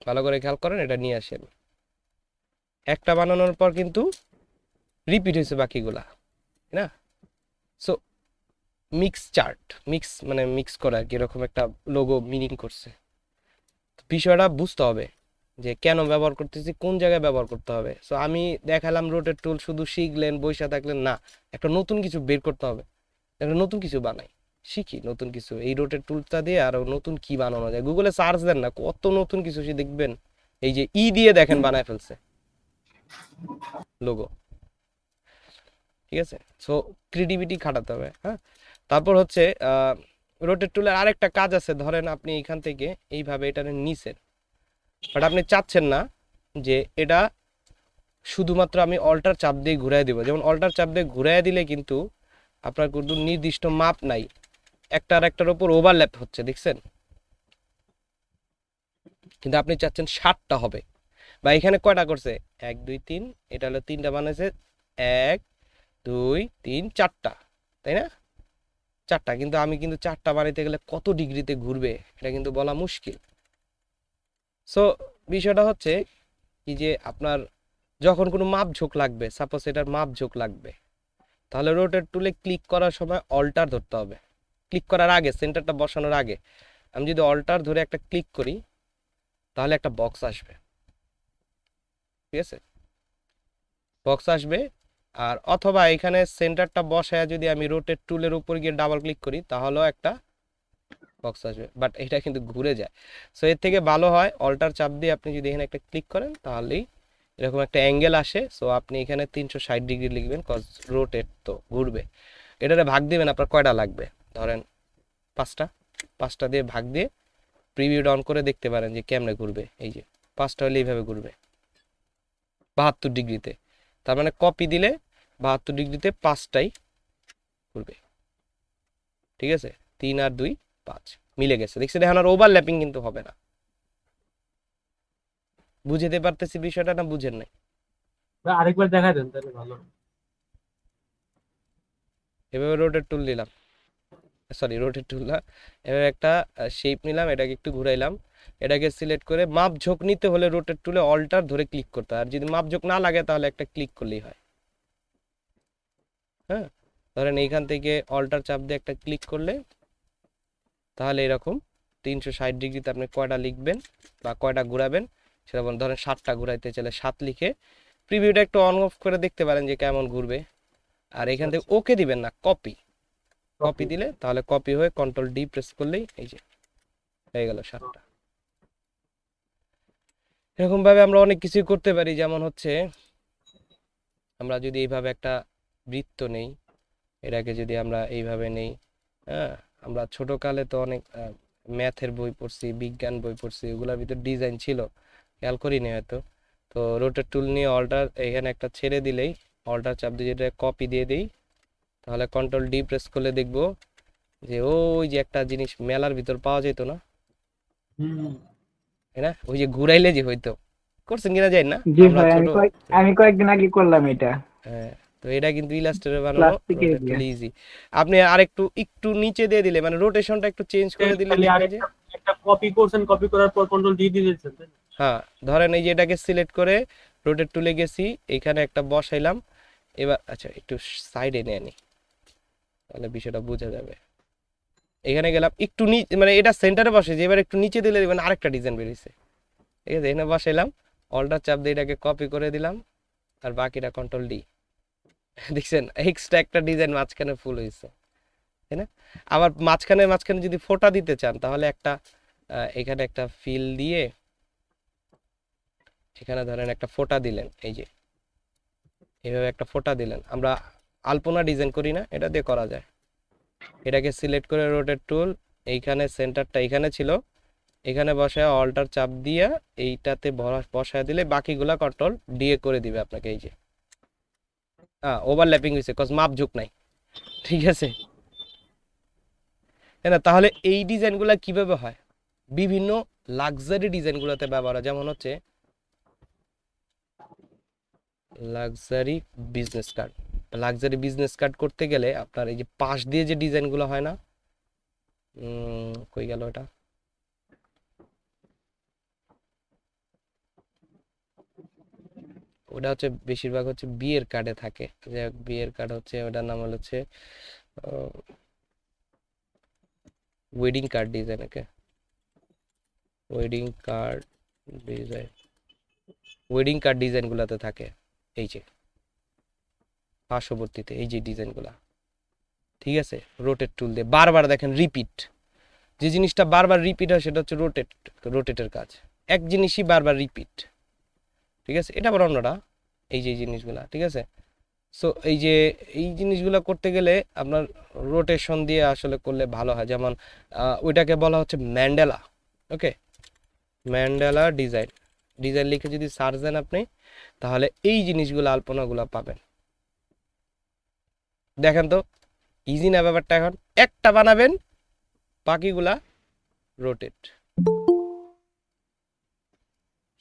ভালো করে খেয়াল করেন, এটা নিয়ে আসেন, একটা বানানোর পর কিন্তু রিপিট হয়েছে বাকিগুলা, না? সো মিক্স চার্ট, মিক্স মানে মিক্স করা কিরকম একটা লোগো মিনিং করছে, বিষয়টা বুঝতে হবে যে কেন ব্যবহার করতেছি, কোন জায়গায় ব্যবহার করতে হবে। সো আমি দেখালাম রোটেট টুল, শুধু শিখলেন বইসা থাকলেন না, একটা নতুন কিছু বের করতে হবে, একটা নতুন কিছু বানাই, শিখি নতুন কিছু। এই রোটেট টুলটা দিয়ে আরো নতুন কি বানানো যায়, গুগলে সার্চ দেন না, কত নতুন কিছু সে দেখবেন। এই যে ই দিয়ে দেখেন বানায় ফেলছে লোগো, ঠিক আছে? সো ক্রিয়েটিভিটি খাটাতে হবে, হ্যাঁ। তারপর হচ্ছে রোটেট টুলের আরেকটা কাজ আছে, ধরেন আপনি এখান থেকে এইভাবে এটা নিছেন, বাট আপনি চাচ্ছেন না যে এটা শুধুমাত্র আমি অল্টার চাপ দিয়ে ঘুরাই দিব। যেমন অল্টার চাপ দিয়ে ঘুরাই দিলে কিন্তু আপনার কিন্তু নির্দিষ্ট মাপ নাই, একটার একটার উপর ওভারল্যাপ হচ্ছে, দেখছেন? কিন্তু আপনি চাচ্ছেন 60টা হবে, বা এখানে কয়টা করছে 1 2 3, এটা হলো 3টা বানাইছে, 1 2 3 4টা, তাই না? 4টা, কিন্তু আমি কিন্তু 4টা বানাইতে গেলে কত ডিগ্রিতে ঘুরবে এটা কিন্তু বলা মুশকিল। সো বিষয়টা হচ্ছে কি যে আপনার যখন কোনো মাপ ঝোঁক লাগবে, সাপোজ এটার মাপ ঝোঁক লাগবে, তাহলে রোটেট টুলে ক্লিক করার সময় অল্টার ধরতে হবে। ক্লিক করার আগে, সেন্টারটা বসানোর আগে আমি যদি অল্টার ধরে একটা ক্লিক করি তাহলে একটা বক্স আসবে, ঠিক আছে? বক্স আসবে, আর অথবা এখানে সেন্টারটা বসায় যদি আমি রোটেট টুলের উপর গিয়ে ডাবল ক্লিক করি তাহলেও একটা বক্স আসবে, বাট এটা কিন্তু ঘুরে যায়। সো এর থেকে ভালো হয় অল্টার চাপ দিয়ে আপনি যদি এখানে একটা ক্লিক করেন তাহলেই এরকম একটা অ্যাঙ্গেল আসে। সো আপনি এখানে 360 ডিগ্রি লিখবেন, কজ রোটেট তো ঘুরবে। এটারে ভাগ দিবেন আপনার কয়টা লাগবে, ধরেন 5টা দিয়ে ভাগ দিয়ে প্রিভিউ অন করে দেখতে পারেন যে কেমনে ঘুরবে। এই যে 5টা হলে এইভাবে ঘুরবে 72 ডিগ্রিতে, তার মানে কপি দিলে 72 ডিগ্রিতে 5টাই ঘুরবে। ঠিক আছে, 3 আর 2 5 মিলে গেছে, দেখছি দেখেন আর ওভারল্যাপিং কিন্তু হবে না। বুঝতে পারতেছি বিষয়টা না বুঝেন নাই? আরেকবার দেখা দেন তাহলে ভালো। এভাবে রোটেট টুল নিলাম, সরি রোটেট টুল না, এভাবে একটা শেপ নিলাম, এটাকে একটু ঘুরাইলাম, এটাকে সিলেক্ট করে মাপ ঝোঁক নিতে হলে রোটেট টুলে অল্টার ধরে ক্লিক করতে হয়, আর যদি মাপ ঝোঁক না লাগে তাহলে একটা ক্লিক করলেই হয়। হ্যাঁ, ধরেন এইখান থেকে অল্টার চাপ দিয়ে একটা ক্লিক করলে তাহলে এরকম 360 ডিগ্রিতে আপনি কয়টা লিখবেন বা কয়টা ঘুরাবেন সেটা বলেন। ধরেন 7টা ঘুরাইতে চাইলে 7 লিখে প্রিভিউটা একটু অন অফ করে দেখতে পারেন যে কেমন ঘুরবে। আর এখান থেকে ওকে দিবেন না, কপি দিলে তাহলে কপি হয়ে কন্ট্রোল ডি প্রেস করলেই এই যে হয়ে গেল 7টা। এরকম ভাবে আমরা অনেক কিছুই করতে পারি, যেমন হচ্ছে আমরা যদি এইভাবে একটা বৃত্ত নেই, এটাকে যদি আমরা এইভাবে নেই, হ্যাঁ আমরা ছোটকালে তো অনেক ম্যাথের বই পড়ছি, বিজ্ঞান বই পড়ছি, ওগুলোর ভিতর ডিজাইন ছিল, খেয়াল করিনি হয়তো। তো রোটেট টুল নিয়ে অল্টার এখানে একটা ছেড়ে দিলেই অল্টার চাপ দিয়ে যেটা কপি দিয়ে দিই তাহলে কন্ট্রোল ডি প্রেস করলে দেখবো যে ওই যে একটা জিনিস মেলার ভিতর পাওয়া যেত না, তাই না, ওই যে ঘুরাইলে যে হইতো, করছেন কিনা জানি না জি আমরা ভাই, ছোট। আমি কয়েকদিন আগে করলাম এটা। হ্যাঁ, তো এটা কিন্তু ইলাস্ট্রেটর বানানো প্লাস্টিকের ইজি। আপনি একটু নিচে দিয়ে দিলে মানে রোটেশনটা একটু চেঞ্জ করে দিলে দেখবেন যে একটা কপি করছেন, কপি করার পর কন্ট্রোল ডি দিয়ে দিয়েছেন, তাই না? হ্যাঁ ধরেন এই যে এটাকে সিলেক্ট করে রোটেট টুলে গেছি, এখানে একটা বসাইলাম, এবার আচ্ছা একটু সাইডে নিয়ে নি তাহলে বিষয়টা বোঝা যাবে। এখানে গেলাম একটু মানে এটা সেন্টারে বসে যে, এবার একটু নিচে দিলে দেখবেন আরেকটা ডিজাইন বেরিয়েছে। ঠিক আছে, এখানে বসাইলাম, অল্টার চাপ দিয়ে এটাকে কপি করে দিলাম আর বাকিটা কন্ট্রোল ডি, দেখছেন এক্সট্রা একটা ডিজাইন মাঝখানে ফুল হয়েছে, তাই না? আবার মাঝখানে যদি ফোঁটা দিতে চান তাহলে একটা এখানে একটা ফিল দিয়ে এখানে ধরেন একটা ফোঁটা দিলেন, এই যে এইভাবে একটা ফোঁটা দিলেন। আমরা আলপনা ডিজাইন করি না, এটা দিয়ে করা যায়। এটাকে সিলেক্ট করে রোটেট টুল, এইখানে সেন্টারটা এখানে ছিল, এখানে বসায় অল্টার চাপ দিয়ে এইটাতে বসায় দিলে বাকিগুলা কন্ট্রোল ডি করে দিবে আপনাকে। এই যে ওভারল্যাপিং হয়েছে কজ মাপ ঝুঁক নাই, ঠিক আছে, তাই না? তাহলে এই ডিজাইনগুলো কিভাবে হয়, বিভিন্ন লাক্সারি ডিজাইনগুলোতে ব্যবহার হয়, যেমন হচ্ছে লাক্সারি বিজনেস কার্ড করতে গেলে আপনার এই যে পাশ দিয়ে যে ডিজাইনগুলো হয় না, কই গেল এটা, ওটা হচ্ছে বেশিরভাগ হচ্ছে বিয়ের কার্ডে থাকে, যে বিয়ের কার্ড হচ্ছে ওটার নাম হচ্ছে ওয়েডিং কার্ড ডিজাইন। ওকে, ওয়েডিং কার্ড ডিজাইনগুলোতে থাকে এই যে পার্শ্ববর্তীতে এই যে ডিজাইনগুলা, ঠিক আছে, রোটেট টুল দিয়ে বারবার দেখেন রিপিট, যে জিনিসটা বারবার রিপিট হয় সেটা হচ্ছে রোটেটের কাজ, এক জিনিসই বারবার রিপিট, ঠিক আছে। এটা আবার অন্যটা, এই যে জিনিসগুলা, ঠিক আছে। সো এই যে এই জিনিসগুলো করতে গেলে আপনার রোটেশন দিয়ে আসলে করলে ভালো হয়, যেমন ওইটাকে বলা হচ্ছে ম্যান্ডেলা। ওকে, ম্যান্ডেলা ডিজাইন লিখে যদি সার্চ দেন আপনি তাহলে এই জিনিসগুলো আলপনাগুলো পাবেন। দেখেন তো ইজি না ব্যাপারটা? এখন একটা বানাবেন, বাকিগুলা রোটেট,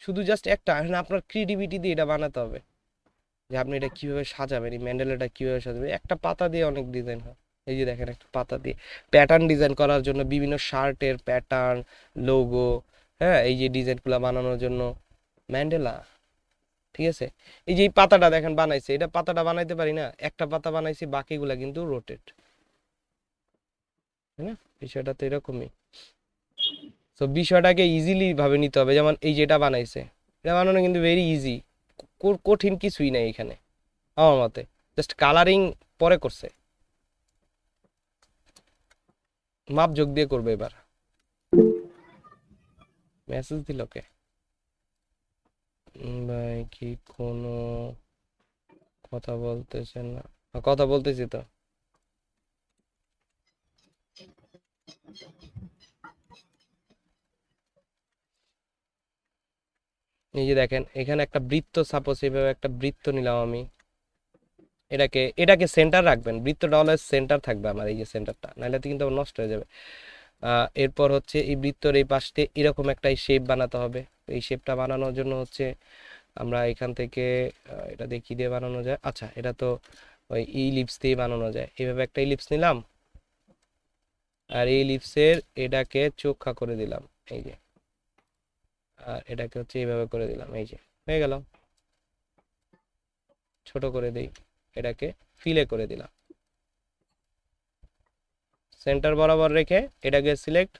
শুধু জাস্ট একটা। আপনার ক্রিয়েটিভিটি দিয়ে এটা বানাতে হবে যে আপনি এটা কিভাবে সাজাবেন, এই ম্যান্ডেলাটা কিভাবে সাজাবেন। একটা পাতা দিয়ে অনেক ডিজাইন হয়, এই যে দেখেন একটা পাতা দিয়ে প্যাটার্ন ডিজাইন করার জন্য, বিভিন্ন শার্টের প্যাটার্ন, লোগো, হ্যাঁ এই যে ডিজাইনগুলো বানানোর জন্য ম্যান্ডেলা, ঠিক আছে। এই যে এই পাতাটা দেখেন বানাইছে, এটা পাতাটা বানাইতে পারি না, একটা পাতা বানাইছি, বাকিগুলা কিন্তু রোটেট, তাই না? বিষয়টা তো এরকমই। তো বিষয়টাকে ইজিলি ভাবে নিতে হবে, যেমন এই যেটা বানাইছে, এটা বানানো কিন্তু ভেরি ইজি, কঠিন কিছুই নাই এখানে আমার মতে। জাস্ট কালারিং পরে করছে, মাপ যোগ দিয়ে করবে এবার। মেসেজ দিল কে? ভাই কি কোনো কথা বলতেছেন না? কথা বলতেছি তো। এই যে দেখেন এখানে একটা বৃত্ত, সাপোজ এইভাবে একটা বৃত্ত নিলাম আমি, এটাকে সেন্টার রাখবেন, বৃত্তটা অলওয়েজ সেন্টার থাকবে আমার, এই যে সেন্টারটা, নাহলে তো কিন্তু আবার নষ্ট হয়ে যাবে। এরপর হচ্ছে এই বৃত্তর এই পাশে এরকম একটা শেপ বানাতে হবে। এই শেপটা বানানোর জন্য হচ্ছে আমরা এখান থেকে এটা দিয়ে কি দিয়ে বানানো যায়, আচ্ছা এটা তো ওই ইলিপস দিয়ে বানানো যায়। এইভাবে একটা ইলিপস নিলাম, আর এই ইলিপসের এটাকে চোখা করে দিলাম, এই যে, আর এটাকে হচ্ছে এইভাবে করে দিলাম, এই যে হয়ে গেল। ছোট করে দেই, এটাকে ফিলে করে দিলাম, সেন্টার বরাবর রেখে এটাকে সিলেক্ট,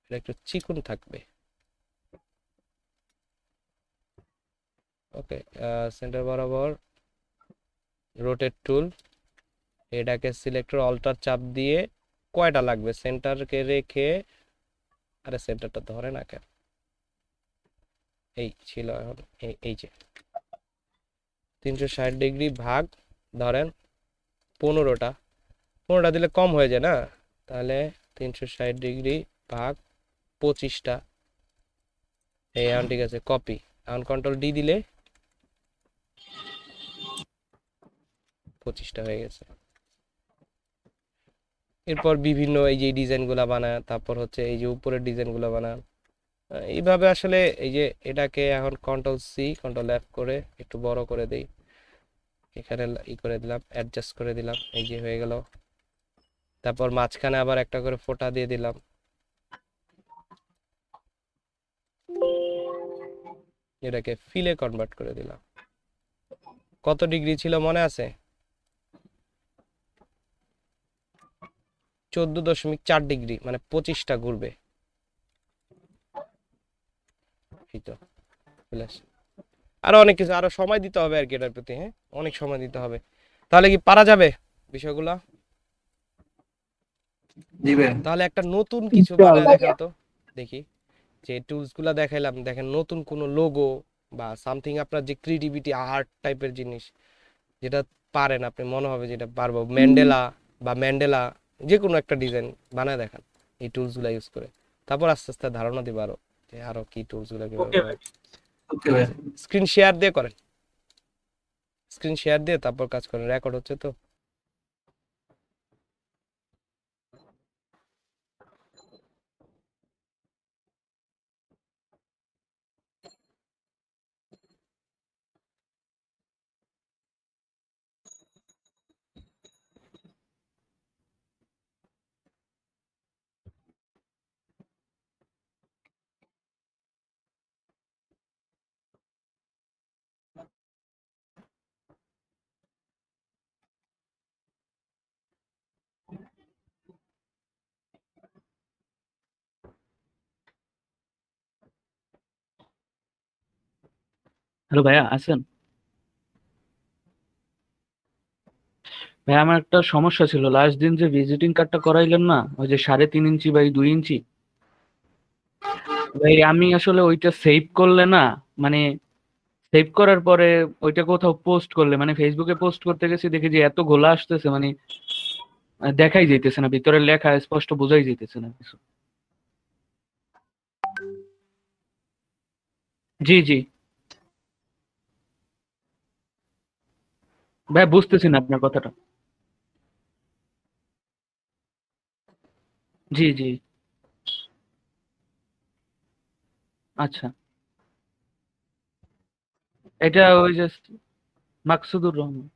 এটা একটু চিকন থাকবে, ওকে। সেন্টার বরাবর রোটেট টুল, এটাকে সিলেক্টর অল্টার চাপ দিয়ে কয়টা লাগবে সেন্টারকে রেখে, আরে সেন্টারটা ধরে না কেন, এই ছিল এখন, এই যে 360 ডিগ্রি ভাগ ধরেন 15টা দিলে কম হয়ে যায় না, তাহলে 360 ডিগ্রি ভাগ 25টা, এই এখন ঠিক আছে, কপি। এখন কন্ট্রোল ডি দিলে 25টা হয়ে গেছে। এরপর বিভিন্ন এই যে ডিজাইনগুলো বানায়, তারপর হচ্ছে এই যে উপরের ডিজাইনগুলো বানায়, এইভাবে আসলে এই যে এটাকে এখন কন্ট্রোল সি কন্ট্রোল এফ করে একটু বড় করে দেই, এখানে ই করে দিলাম, অ্যাডজাস্ট করে দিলাম, এই যে হয়ে গেল। তারপর মাঝখানে আবার একটা করে ফোঁটা দিয়ে দিলাম, এটাকে ফিলে কনভার্ট করে দিলাম। কত ডিগ্রি ছিল মনে আছে? 14.4 ডিগ্রি, মানে 25টা ঘুরবে, এই তো চলে আসে। আরো অনেক কিছু, আরো সময় দিতে হবে আর কি এটার প্রতি, হ্যাঁ অনেক সময় দিতে হবে। তাহলে কি পারা যাবে বিষয়গুলা? দিবে। তাহলে একটা নতুন কিছু বানায় দেখান তো দেখি। যে টুলস গুলা দেখাইলাম, দেখেন নতুন কোনো লোগো বা সামথিং, আপনার যে ক্রিয়েটিভিটি আর্ট টাইপের জিনিস যেটা পারেন আপনি, মনে হবে যেটা পারবো, ম্যান্ডেলা যে কোনো একটা ডিজাইন বানায় দেখান এই টুলস গুলা ইউজ করে। তারপর আস্তে আস্তে ধারণা দিবে আরো, যে আরো কি টুলস গুলা কিভাবে ওকে ভাই। ওকে ভাই। স্ক্রিন শেয়ার দিয়ে করেন, স্ক্রিন শেয়ার দিয়ে তারপর কাজ করেন, রেকর্ড হচ্ছে তো। হ্যালো ভাইয়া, আছেন? ভাইয়া আমার একটা সমস্যা ছিল, লাস্ট দিন যে ভিজিটিং কার্ডটা করাইলেন না, ওই যে 3.5 ইঞ্চি বাই 2 ইঞ্চি, ভাই আমি আসলে ওইটা সেভ করলে না, মানে সেভ করার পরে ওইটা কোথাও পোস্ট করলে, মানে ফেসবুকে পোস্ট করতে গেছি, দেখি যে এত ঘোলা আসতেছে, মানে দেখাই যাইতেছে না, ভিতরে লেখা স্পষ্ট বোঝাই যাইতেছে না কিছু। জি জি ভাই, বুঝতেছি না আপনার কথাটা। জি জি আচ্ছা, এটা ওই যে মাকসুদুর রহমান।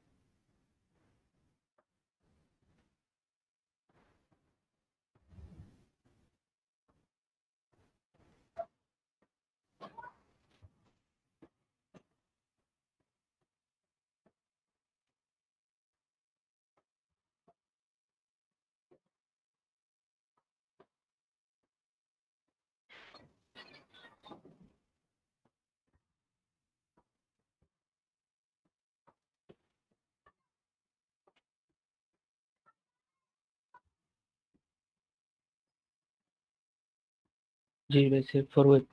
जी भाई, सेव फॉर वेब।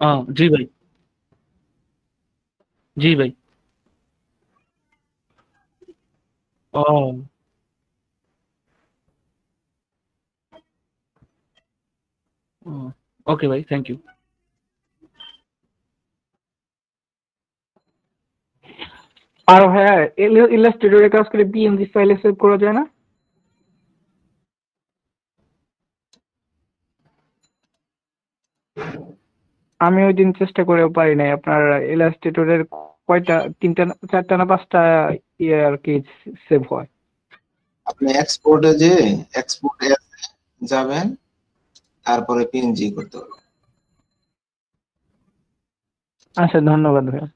हाँ जी भाई। जी भाई। ओ, ओके भाई, थैंक यू। আর ভাইয়া ইলাস্ট্রেটরে কাজ করে পিএনজি ফাইলে সেভ করা যায় না? আমি ওই দিন চেষ্টা করেও পারি নাই। আপনার ইলাস্ট্রেটরের কয়টা, 3টা 4টা না 5টা ইয়ে আর কি সেভ হয়। আপনি এক্সপোর্টে যে এক্সপোর্টে যাবেন, তারপরে পিএনজি করতে হবে। আচ্ছা, ধন্যবাদ ভাইয়া।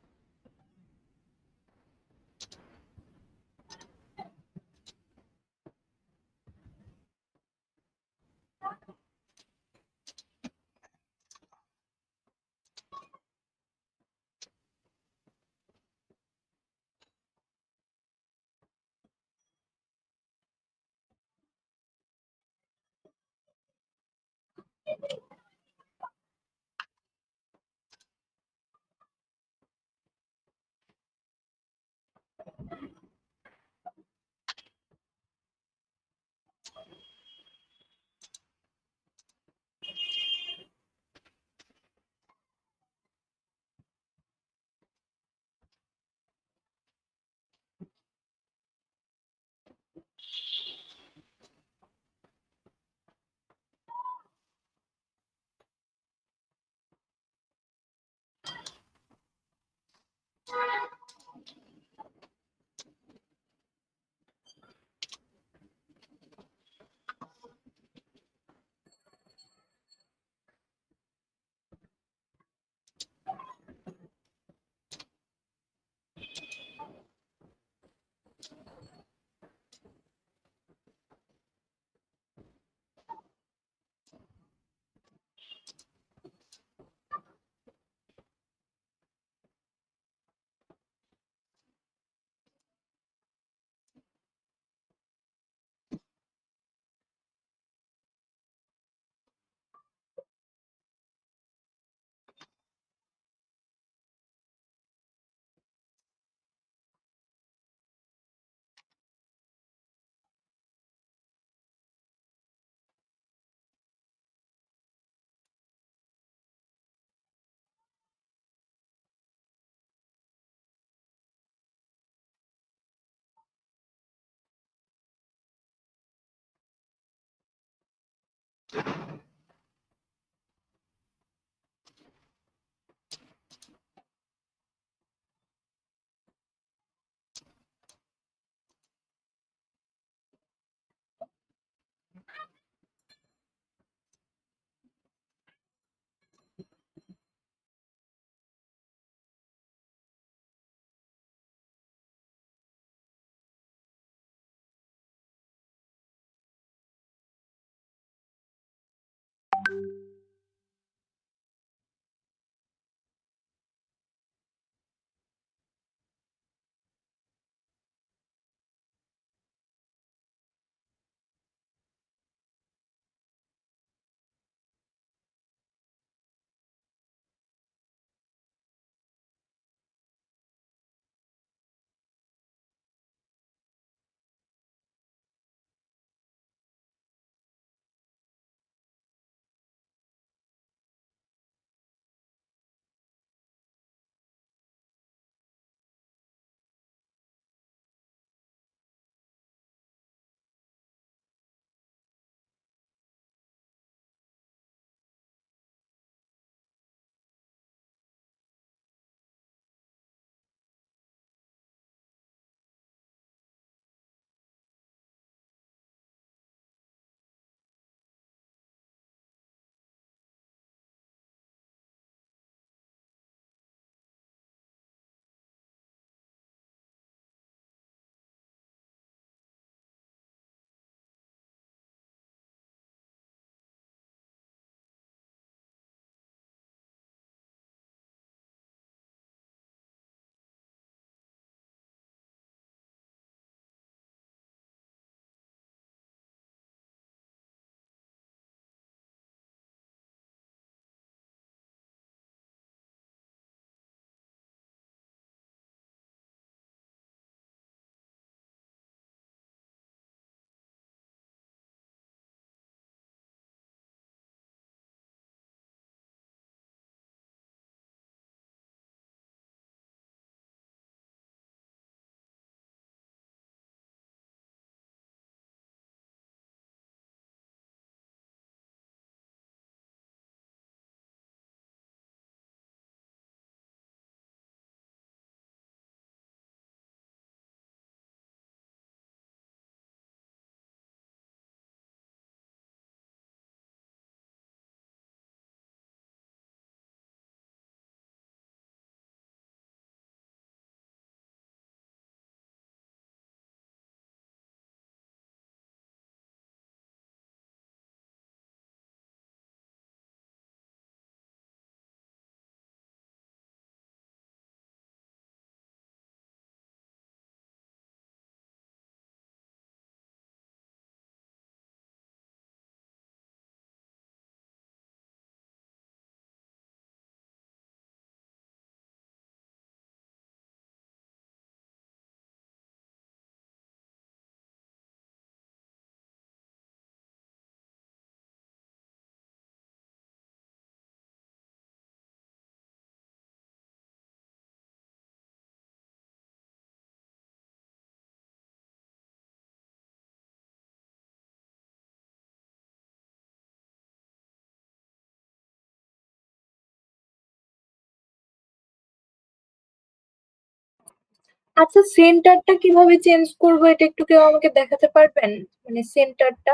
আচ্ছা, সেন্টারটা কিভাবে চেঞ্জ করবো এটা একটু কেউ আমাকে দেখাতে পারবেন? মানে সেন্টারটা।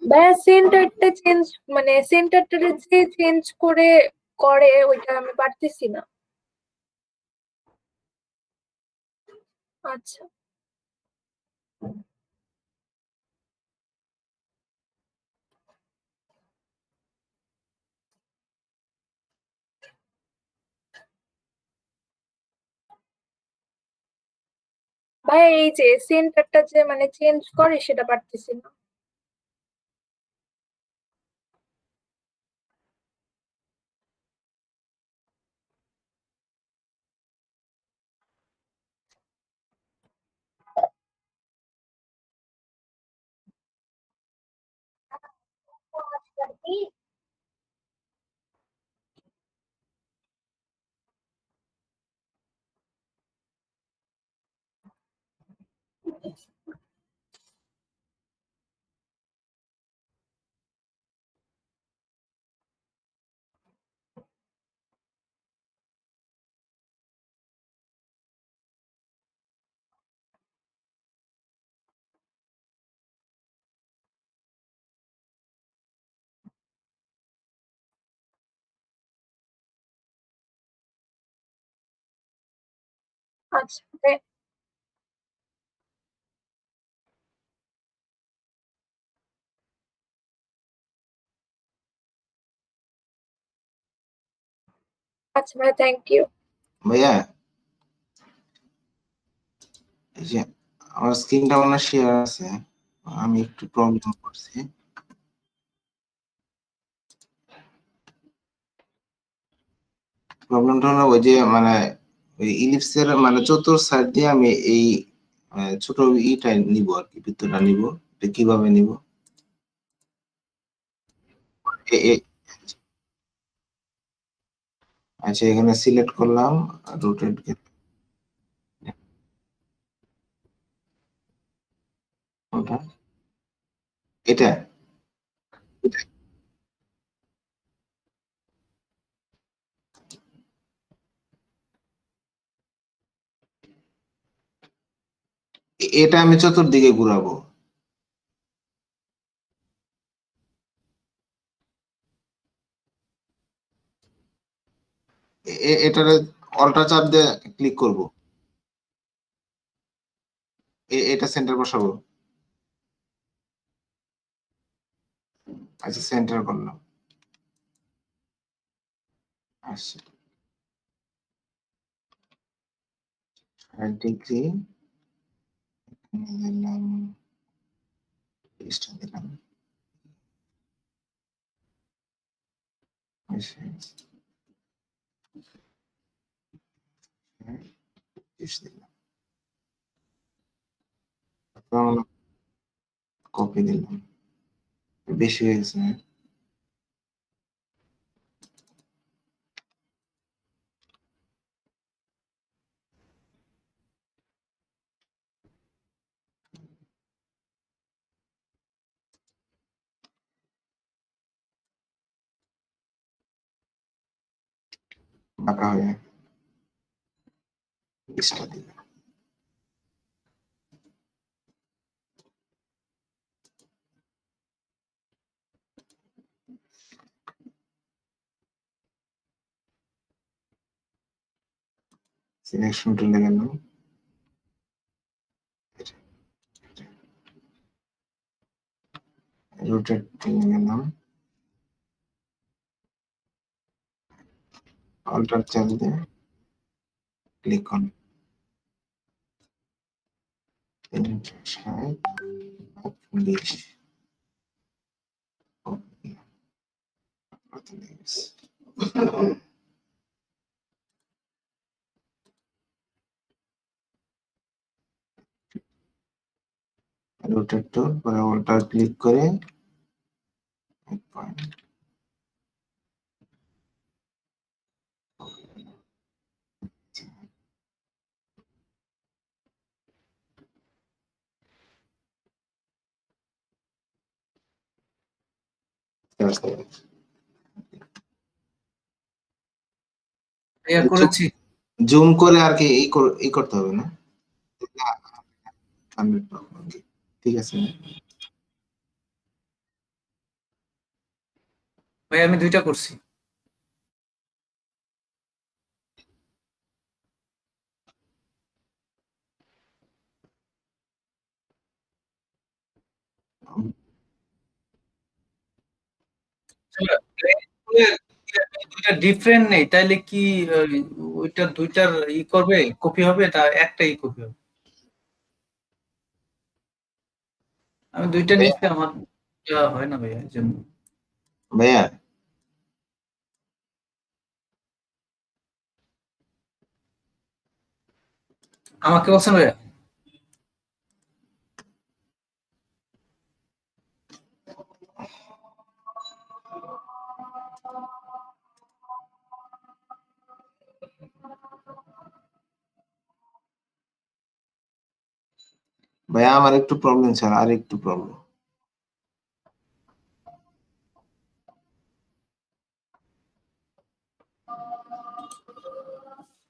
ভাইয়া সেন্টারটা চেঞ্জ, মানে সেন্টারটা যে চেঞ্জ করে ওইটা আমি পারতেছি না। আচ্ছা। ভাইয়া এই যে সেন্টারটা যে মানে চেঞ্জ করে সেটা পারতেছি না। আচ্ছা আচ্ছা ভাই, থ্যাংক ইউ। ভাইয়া এই যে আমার স্ক্রিনটা মনে শেয়ার আছে, আমি একটু প্রবলেম করছি। প্রবলেমটা হলো ওই যে মানে ওই ইলিপসের মানে চতুর সাইড দিয়ে আমি এই ছোট ইটা নিব আর কি, বৃত্তটা নিব। এটা কিভাবে নিব? আচ্ছা, এখানে সিলেক্ট করলাম, রোটেট ওটা, এটা এটা আমি চতুর্দিকে ঘুরাবো। এটারে অল্টা চাপ দিয়ে ক্লিক করব, এটা সেন্টার বসাবো। আচ্ছা, সেন্টার করলাম। আচ্ছা, 60 ডিগ্রি দিলাম, পেস্টটা দিলাম। আচ্ছা, পেস্ট দিলাম, কপি দিলাম। বেশি হয়ে গেছে, বাঁকা হয়ে পেস্টটা দিলাম। সিলেকশন টুলে গেলাম, রোটেট টুলে গেলাম, অল্টার চাপ দিয়ে ক্লিক করুন। 360 রোটেট টুল পরে অল্টার ক্লিক করে এক পয়েন্ট আছে। ভাইয়া করেছি। জুম করে আর কি ই করতে হবে না? 100 ঠিক আছে। ভাই আমি 2টা করছি। দুইটা ডিফারেন্ট নেই তাইলে কি ওইটা দুইটার ই করবে কপি হবে, এটা একটাই কপি হবে? আমি 2টা নিচ্ছি, আমার হয় না ভাইয়া, এই জন্য। ভাইয়া আমাকে বলছেন ভাইয়া? ভাইয়া আমার একটু প্রবলেম ছাড়া আর একটু প্রবলেম।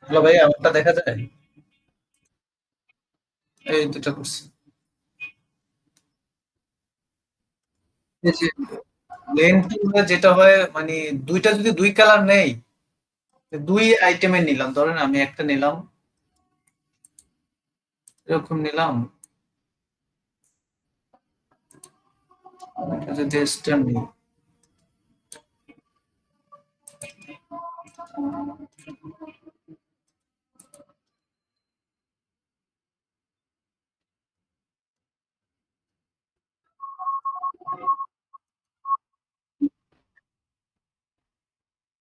হ্যালো ভাইয়া, আমারটা দেখা যায়? এই 2টা করছি। এই যে লেন টুলে যেটা হয় মানে 2টা যদি 2 কালার নেই, 2 আইটেমের নিলাম, ধরেন আমি একটা নিলাম, এরকম নিলাম, এটা যদি স্ট্যান্ড নিই,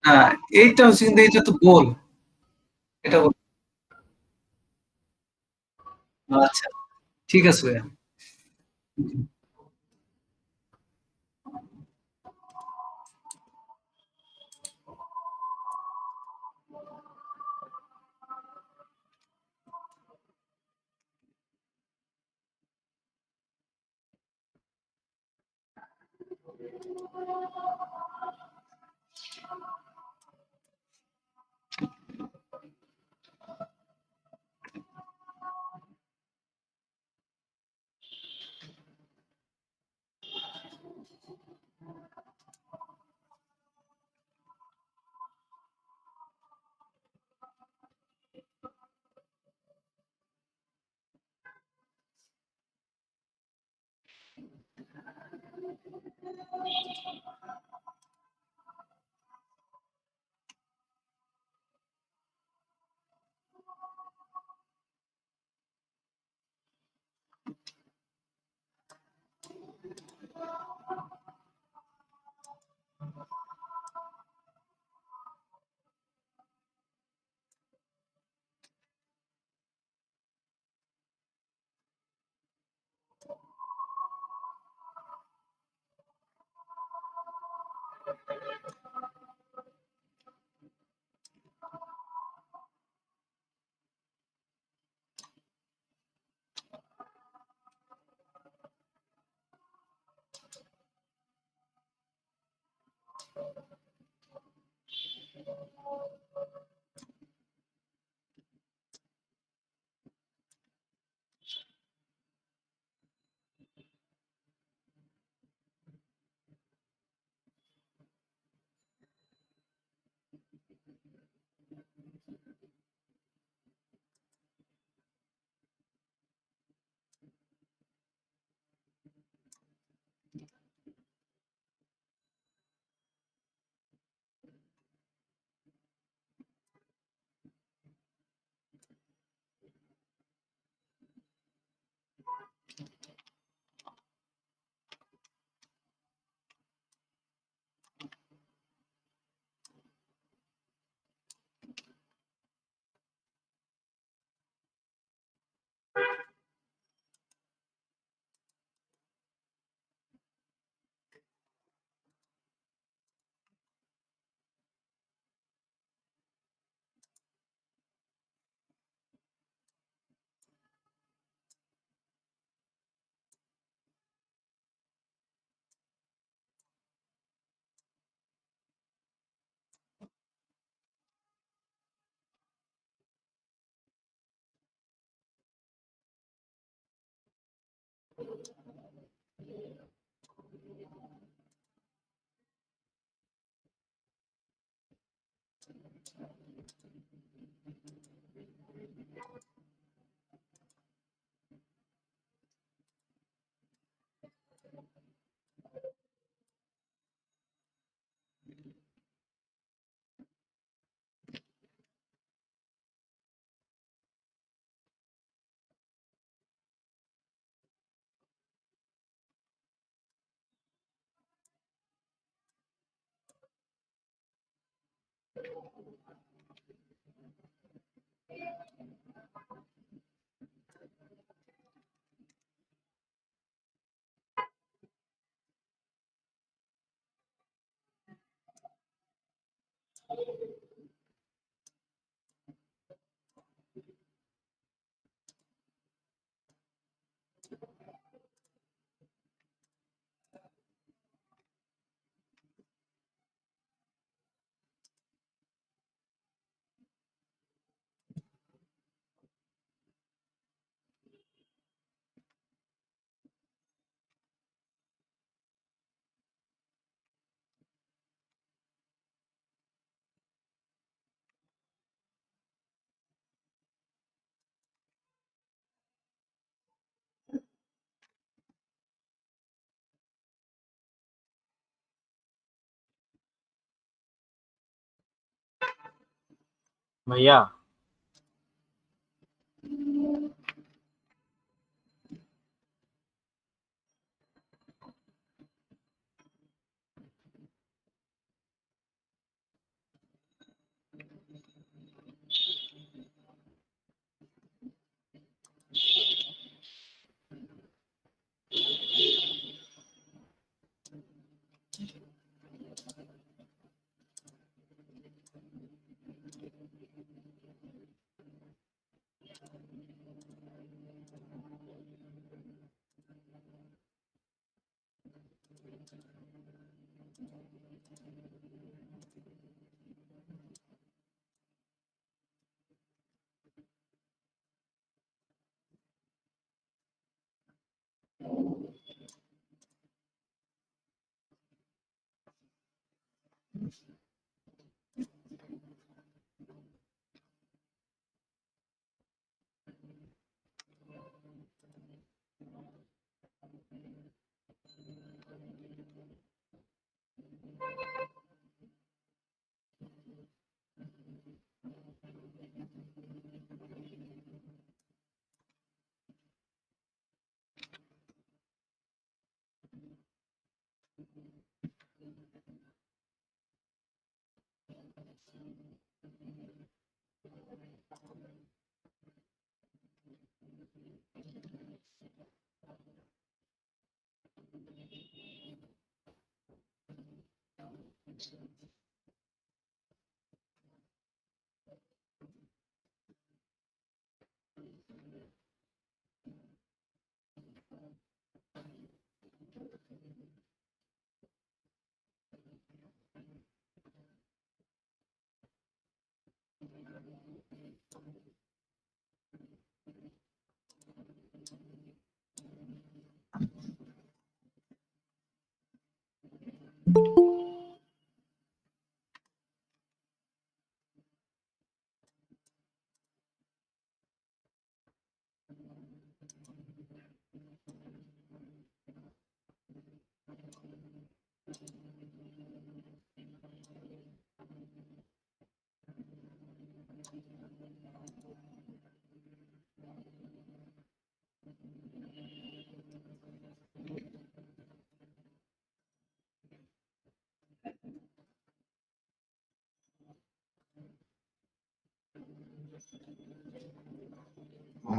হ্যাঁ এইটা হচ্ছে, কিন্তু এটা তো গোল, এটা গোল। আচ্ছা, ঠিক আছে ভাইয়া। भैया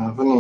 আপনি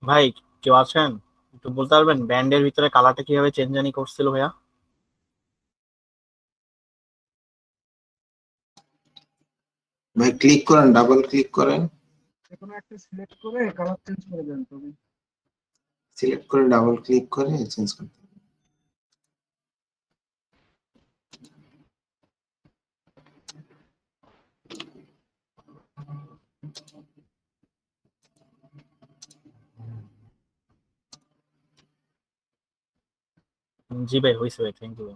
ভাই কেউ আছেন? একটু বলতে পারবেন ব্যান্ডের ভিতরে কালারটা কিভাবে চেঞ্জ জানি করছিল ভাইয়া? ভাই ক্লিক করেন, ডাবল ক্লিক করেন, কোনো একটা সিলেক্ট করে কালার চেঞ্জ করে দেন তুমি। সিলেক্ট করে ডাবল ক্লিক করে চেঞ্জ করতে হবে। জি ভাই হয়েছে ভাই, থ্যাংক ইউ।